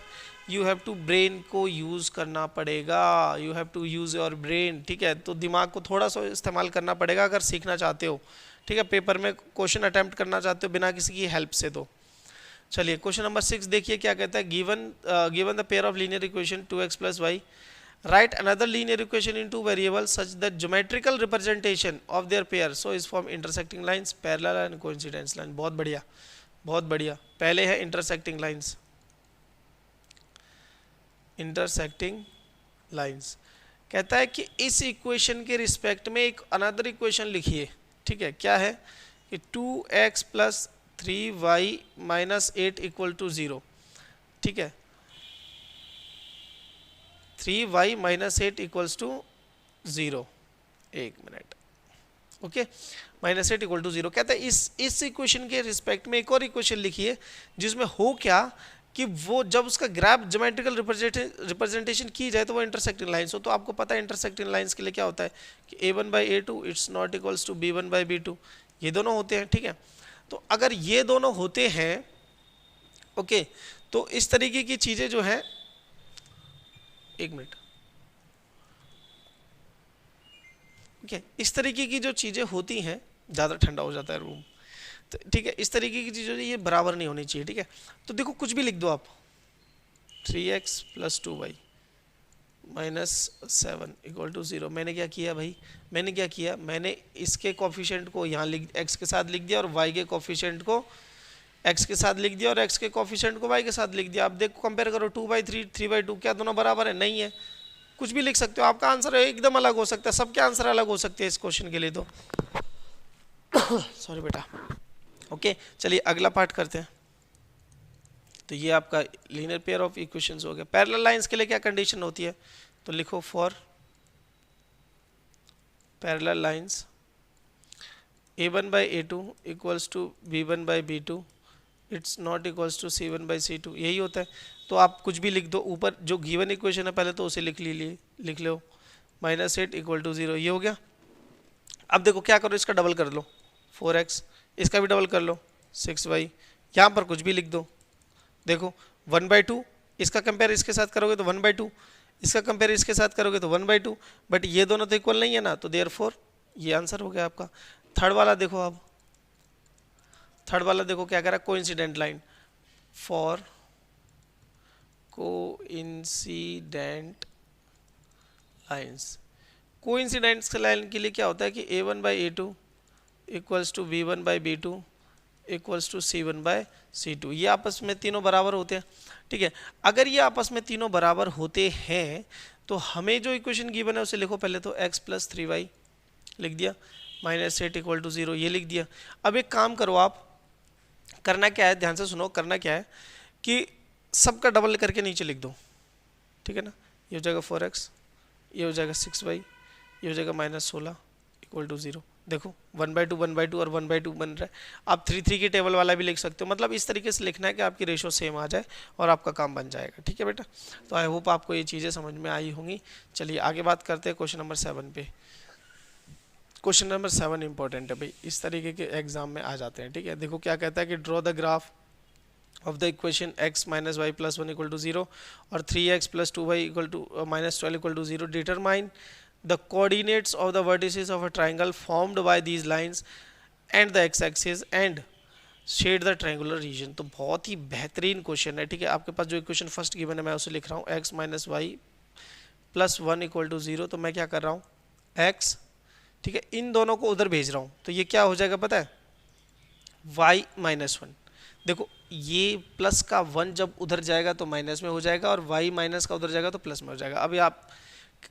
you have to brain को यूज़ करना पड़ेगा, you have to use your brain, ठीक है। तो दिमाग को थोड़ा सा इस्तेमाल करना पड़ेगा अगर सीखना चाहते हो, ठीक है, पेपर में क्वेश्चन अटैम्प्ट करना चाहते हो बिना किसी की हेल्प से। तो चलिए क्वेश्चन नंबर 6 देखिए क्या कहता है, given the pair of linear equation 2x plus y, write another linear equation in two variables such that geometrical representation of their pair so is from intersecting lines, parallel and coincidence line। बहुत बढ़िया, बहुत बढ़िया। पहले है intersecting lines, intersecting lines कहता है कि इस इक्वेशन के रिस्पेक्ट में एक अनदर इक्वेशन लिखिए, ठीक है, क्या है कि 2x plus 3y minus 8 equal to 0, ठीक है, 3y माइनस 8 इक्वल्स टू 0, एक minute, okay, minus 8 equal to 0। कहता है इस इक्वेशन के रिस्पेक्ट में एक और इक्वेशन लिखिए जिसमें हो क्या कि वो जब उसका ग्राफ ज्योमेट्रिकल रिप्रेजेंटेशन की जाए तो वो इंटरसेक्टिंग लाइंस हो। तो आपको पता है इंटरसेक्टिंग लाइंस के लिए क्या होता है कि a1/a2 it's not equals to b1/b2, ये दोनों होते हैं, ठीक है। तो अगर ये दोनों होते हैं, ओके, तो इस तरीके की चीज़ें जो है, एक मिनट, ओके, इस तरीके की जो चीज़ें होती हैं, ज़्यादा ठंडा हो जाता है रूम, तो ठीक है, इस तरीके की चीज़ें ये बराबर नहीं होनी चाहिए, ठीक है। तो देखो कुछ भी लिख दो आप, 3x plus 2y minus 7 equal to 0। मैंने क्या किया भाई, मैंने क्या किया, मैंने इसके कोफिशिएंट को यहाँ लिख x के साथ लिख दिया और y के कोफिशिएंट को x के साथ लिख दिया और x के कोफिशिएंट को y के साथ लिख दिया। आप देखो कंपेयर करो 2/3 3/2, क्या दोनों बराबर है, नहीं है। कुछ भी लिख सकते हो, आपका आंसर एकदम अलग हो सकता है, सबके आंसर अलग हो सकते हैं इस क्वेश्चन के लिए। तो सॉरी बेटा, ओके, चलिए अगला पार्ट करते हैं। तो ये आपका लीनियर पेयर ऑफ इक्वेशंस हो गया। पैरेलल लाइंस के लिए क्या कंडीशन होती है, तो लिखो for parallel lines a1/a2 equals to b1/b2 it's not equals to c1/c2, यही होता है। तो आप कुछ भी लिख दो, ऊपर जो गिवन इक्वेशन है पहले तो उसे लिख लो, -8 इक्वल टू 0, ये हो गया। अब देखो क्या करो, इसका डबल कर लो 4x, इसका भी डबल कर लो 6y, यहाँ पर कुछ भी लिख दो। देखो 1/2, इसका कंपेयर इसके साथ करोगे तो 1/2, इसका कंपेयर इसके साथ करोगे तो 1/2, बट ये दोनों तो इक्वल नहीं है ना, तो देयरफॉर ये आंसर हो गया आपका। थर्ड वाला देखो, अब थर्ड वाला देखो क्या कह रहा है, coincident line, for coincident lines. Coincident line के लिए क्या होता है कि a1/a2 equals to b1/b2 equals to c1/c2, ये आपस में तीनों बराबर होते हैं, ठीक है। अगर ये आपस में तीनों बराबर होते हैं तो हमें जो इक्वेशन गिवन है उसे लिखो पहले तो x प्लस 3y लिख दिया, -8 इक्वल टू 0, ये लिख दिया। अब एक काम करो आप, करना क्या है, ध्यान से सुनो, करना क्या है कि सबका डबल करके नीचे लिख दो, ठीक है ना। ये हो जाएगा 4x, ये हो जाएगा 6y, ये हो जाएगा -16 इक्वल टू 0। देखो 1/2 और 1/2 बन रहा है। आप 3 3 की टेबल वाला भी लिख सकते हो, मतलब इस तरीके से लिखना है कि आपकी रेशो सेम आ जाए और आपका काम बन जाएगा। ठीक है बेटा, तो आई होप आपको ये चीज़ें समझ में आई होंगी। चलिए आगे बात करते हैं क्वेश्चन नंबर 7 पे। क्वेश्चन नंबर 7 इंपॉर्टेंट है भाई, इस तरीके के एग्जाम में आ जाते हैं। ठीक है, देखो क्या कहता है कि draw the graph of the equation x minus y plus 1 equal to 0 or 3x plus 2y equal to minus 12 equal to 0. Determine the coordinates of the vertices of a triangle formed by these lines and the x-axis and shade the triangular region. तो बहुत ही बेहतरीन क्वेश्चन है। ठीक है, आपके पास जो इक्वेशन फर्स्ट गिवन है मैं उसे लिख रहा हूँ, x minus y plus 1 equal to 0। तो मैं क्या कर रहा हूँ, x, ठीक है, इन दोनों को उधर भेज रहा हूँ, तो ये क्या हो जाएगा पता है, y माइनस 1। देखो ये प्लस का 1 जब उधर जाएगा तो माइनस में हो जाएगा और y माइनस का उधर जाएगा तो प्लस में हो जाएगा। अभी आप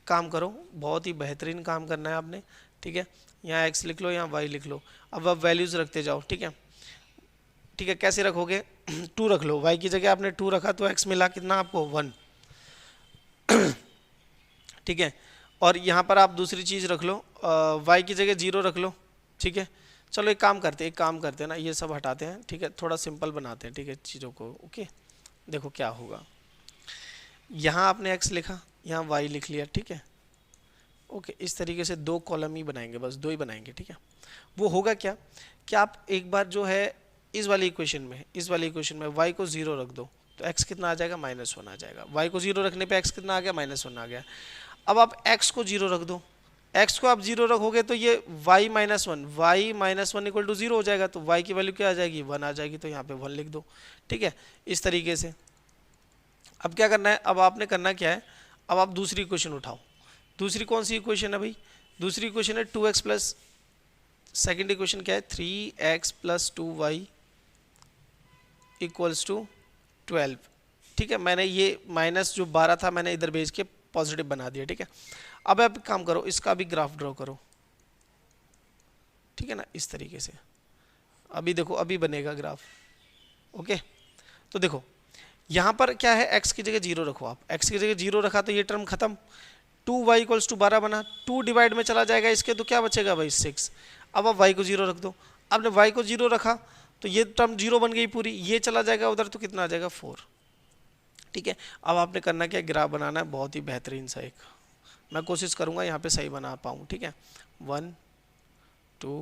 काम करो, बहुत ही बेहतरीन काम करना है आपने। ठीक है, यहाँ x लिख लो, यहाँ y लिख लो। अब आप वैल्यूज रखते जाओ। ठीक है, ठीक है, कैसे रखोगे, 2 रख लो, y की जगह आपने 2 रखा तो x मिला कितना आपको 1। ठीक है, और यहाँ पर आप दूसरी चीज़ रख लो, y की जगह 0 रख लो। ठीक है, चलो एक काम करते हैं ना, ये सब हटाते हैं। ठीक है, थोड़ा सिंपल बनाते हैं। ठीक है, चीज़ों को। ओके, देखो क्या होगा, यहाँ आपने x लिखा, यहाँ y लिख लिया। ठीक है, ओके, इस तरीके से 2 कॉलम ही बनाएंगे, बस 2 ही बनाएंगे। ठीक है, वो होगा क्या कि आप एक बार जो है इस वाली इक्वेशन में y को 0 रख दो तो x कितना आ जाएगा, -1 आ जाएगा। y को 0 रखने पे x कितना आ गया, -1 आ गया। अब आप x को 0 रख दो, x को आप 0 रखोगे तो ये y minus one equal to 0 हो जाएगा, तो y की वैल्यू क्या आ जाएगी, 1 आ जाएगी, तो यहाँ पे 1 लिख दो। ठीक है, इस तरीके से। अब क्या करना है, अब आपने करना क्या है, अब आप दूसरी इक्वेशन उठाओ। दूसरी कौन सी इक्वेशन है भाई, दूसरी इक्वेशन है 2x प्लस, सेकेंड इक्वेशन क्या है 3x plus 2y equals to 12। ठीक है, मैंने ये माइनस जो 12 था मैंने इधर भेज के पॉजिटिव बना दिया। ठीक है, अब आप काम करो, इसका भी ग्राफ ड्रॉ करो। ठीक है ना, इस तरीके से। अभी देखो, अभी बनेगा ग्राफ। ओके, तो देखो यहाँ पर क्या है, x की जगह 0 रखो आप, x की जगह 0 रखा तो ये टर्म खत्म, 2y इक्वल्स टू 12 बना, 2 डिवाइड में चला जाएगा इसके, तो क्या बचेगा भाई 6। अब आप y को 0 रख दो, आपने y को 0 रखा तो ये टर्म 0 बन गई पूरी, ये चला जाएगा उधर तो कितना आ जाएगा 4। ठीक है, अब आपने करना क्या, ग्राफ बनाना है बहुत ही बेहतरीन सा एक, मैं कोशिश करूंगा यहाँ पे सही बना पाऊँ। ठीक है, 1 2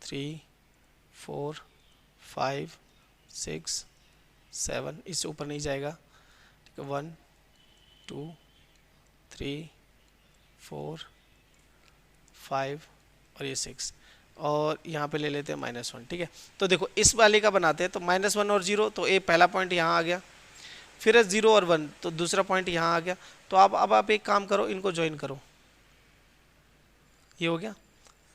3 4 5 6 7, इससे ऊपर नहीं जाएगा। ठीक है, 1 2 3 4 5 और ये 6, और यहाँ पे ले लेते हैं -1। ठीक है, तो देखो इस वाले का बनाते हैं, तो -1 और 0, तो ये पहला पॉइंट यहाँ आ गया, फिर 0 और 1 तो दूसरा पॉइंट यहाँ आ गया। तो अब आप एक काम करो, इनको ज्वाइन करो, ये हो गया,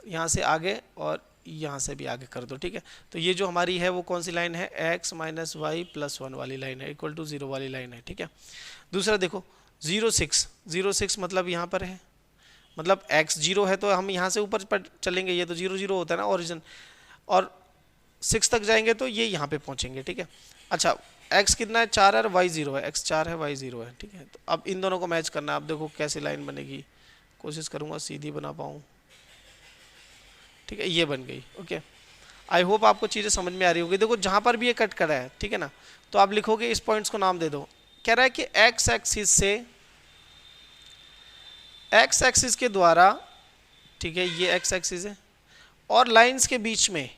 यहाँ से आगे और यहाँ से भी आगे कर दो। ठीक है, तो ये जो हमारी है वो कौन सी लाइन है, x माइनस वाई प्लस 1 वाली लाइन है, इक्वल टू 0 वाली लाइन है। ठीक है, दूसरा देखो 0 6 मतलब यहाँ पर है, मतलब x 0 है तो हम यहाँ से ऊपर चलेंगे, ये तो 0 0 होता है ना ओरिजिन, और 6 तक जाएंगे तो ये यहाँ पे पहुँचेंगे। ठीक है, अच्छा x कितना है 4 है, y 0 है, x 4 है y 0 है। ठीक है, तो अब इन दोनों को मैच करना है। आप देखो कैसे लाइन बनेगी, कोशिश करूँगा सीधी बना पाऊँ। ठीक है, ये बन गई। ओके, आई होप आपको चीज़ें समझ में आ रही होगी। देखो जहाँ पर भी ये कट करा है, ठीक है ना, तो आप लिखोगे इस पॉइंट्स को नाम दे दो। कह रहा है कि x एक्सिस के द्वारा, ठीक है, ये x एक्सिस है, और लाइंस के बीच में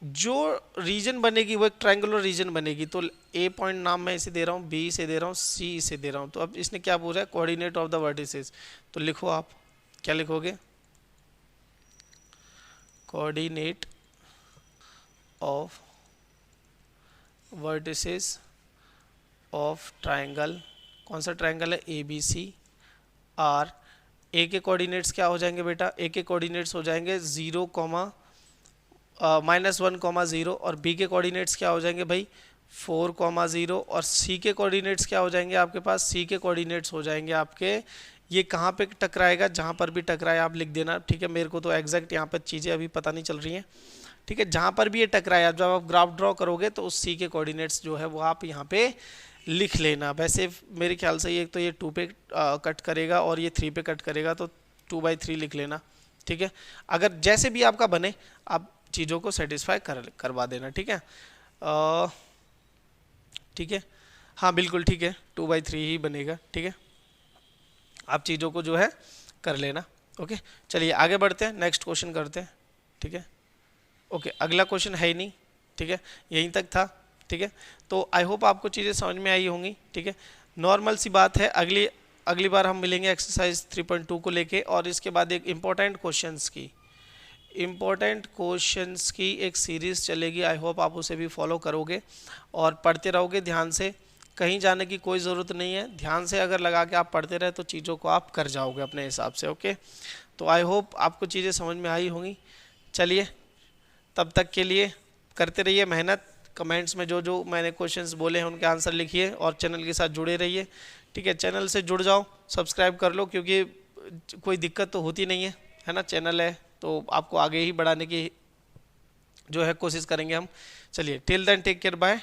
जो रीजन बनेगी वो एक ट्रायंगुलर रीजन बनेगी। तो ए पॉइंट नाम मैं इसे दे रहा हूँ, बी इसे दे रहा हूँ, सी इसे दे रहा हूँ। तो अब इसने क्या बोला है, कोऑर्डिनेट ऑफ द वर्टिसेस। तो लिखो आप, क्या लिखोगे, coordinate of vertices of triangle, कौन सा ट्रायंगल है, ए बी सी आर। ए के कोऑर्डिनेट्स क्या हो जाएंगे बेटा, ए के कोऑर्डिनेट्स हो जाएंगे 0, -1, 0, और बी के कोऑर्डिनेट्स क्या हो जाएंगे भाई 4, 0, और सी के कोऑर्डिनेट्स क्या हो जाएंगे आपके पास, सी के कोऑर्डिनेट्स हो जाएंगे आपके, ये कहाँ पे टकराएगा, जहाँ पर भी टकराए आप लिख देना। ठीक है, मेरे को तो एग्जैक्ट यहाँ पर चीज़ें अभी पता नहीं चल रही हैं। ठीक है, जहाँ पर भी ये टकराए, जब आप ग्राफ ड्रॉ करोगे तो उस सी के कोऑर्डिनेट्स जो है वो आप यहाँ पे लिख लेना। वैसे मेरे ख्याल से ये तो ये 2 पे कट करेगा और ये 3 पे कट करेगा, तो 2/3 लिख लेना। ठीक है। अगर जैसे भी आपका बने आप चीज़ों को सेटिस्फाई करवा देना, ठीक है। ठीक है, हाँ बिल्कुल ठीक है, 2/3 ही बनेगा, ठीक है। आप चीज़ों को जो है कर लेना। ओके, चलिए आगे बढ़ते हैं, नेक्स्ट क्वेश्चन करते हैं, ठीक है। ओके, अगला क्वेश्चन है ही नहीं, ठीक है, यहीं तक था, ठीक है। तो आई होप आपको चीज़ें समझ में आई होंगी, ठीक है। नॉर्मल सी बात है, अगली अगली बार हम मिलेंगे एक्सरसाइज 3.2 को लेके, और इसके बाद एक इम्पोर्टेंट क्वेश्चंस की एक सीरीज़ चलेगी। आई होप आप उसे भी फॉलो करोगे और पढ़ते रहोगे ध्यान से। कहीं जाने की कोई ज़रूरत नहीं है, ध्यान से अगर लगा के आप पढ़ते रहे तो चीज़ों को आप कर जाओगे अपने हिसाब से। ओके, तो आई होप आपको चीज़ें समझ में आई होंगी। चलिए, तब तक के लिए करते रहिए मेहनत। कमेंट्स में जो जो मैंने क्वेश्चंस बोले हैं उनके आंसर लिखिए और चैनल के साथ जुड़े रहिए, ठीक है। चैनल से जुड़ जाओ, सब्सक्राइब कर लो, क्योंकि कोई दिक्कत तो होती नहीं है ना, चैनल है तो आपको आगे ही बढ़ाने की जो है कोशिश करेंगे हम। चलिए, till then take care, bye.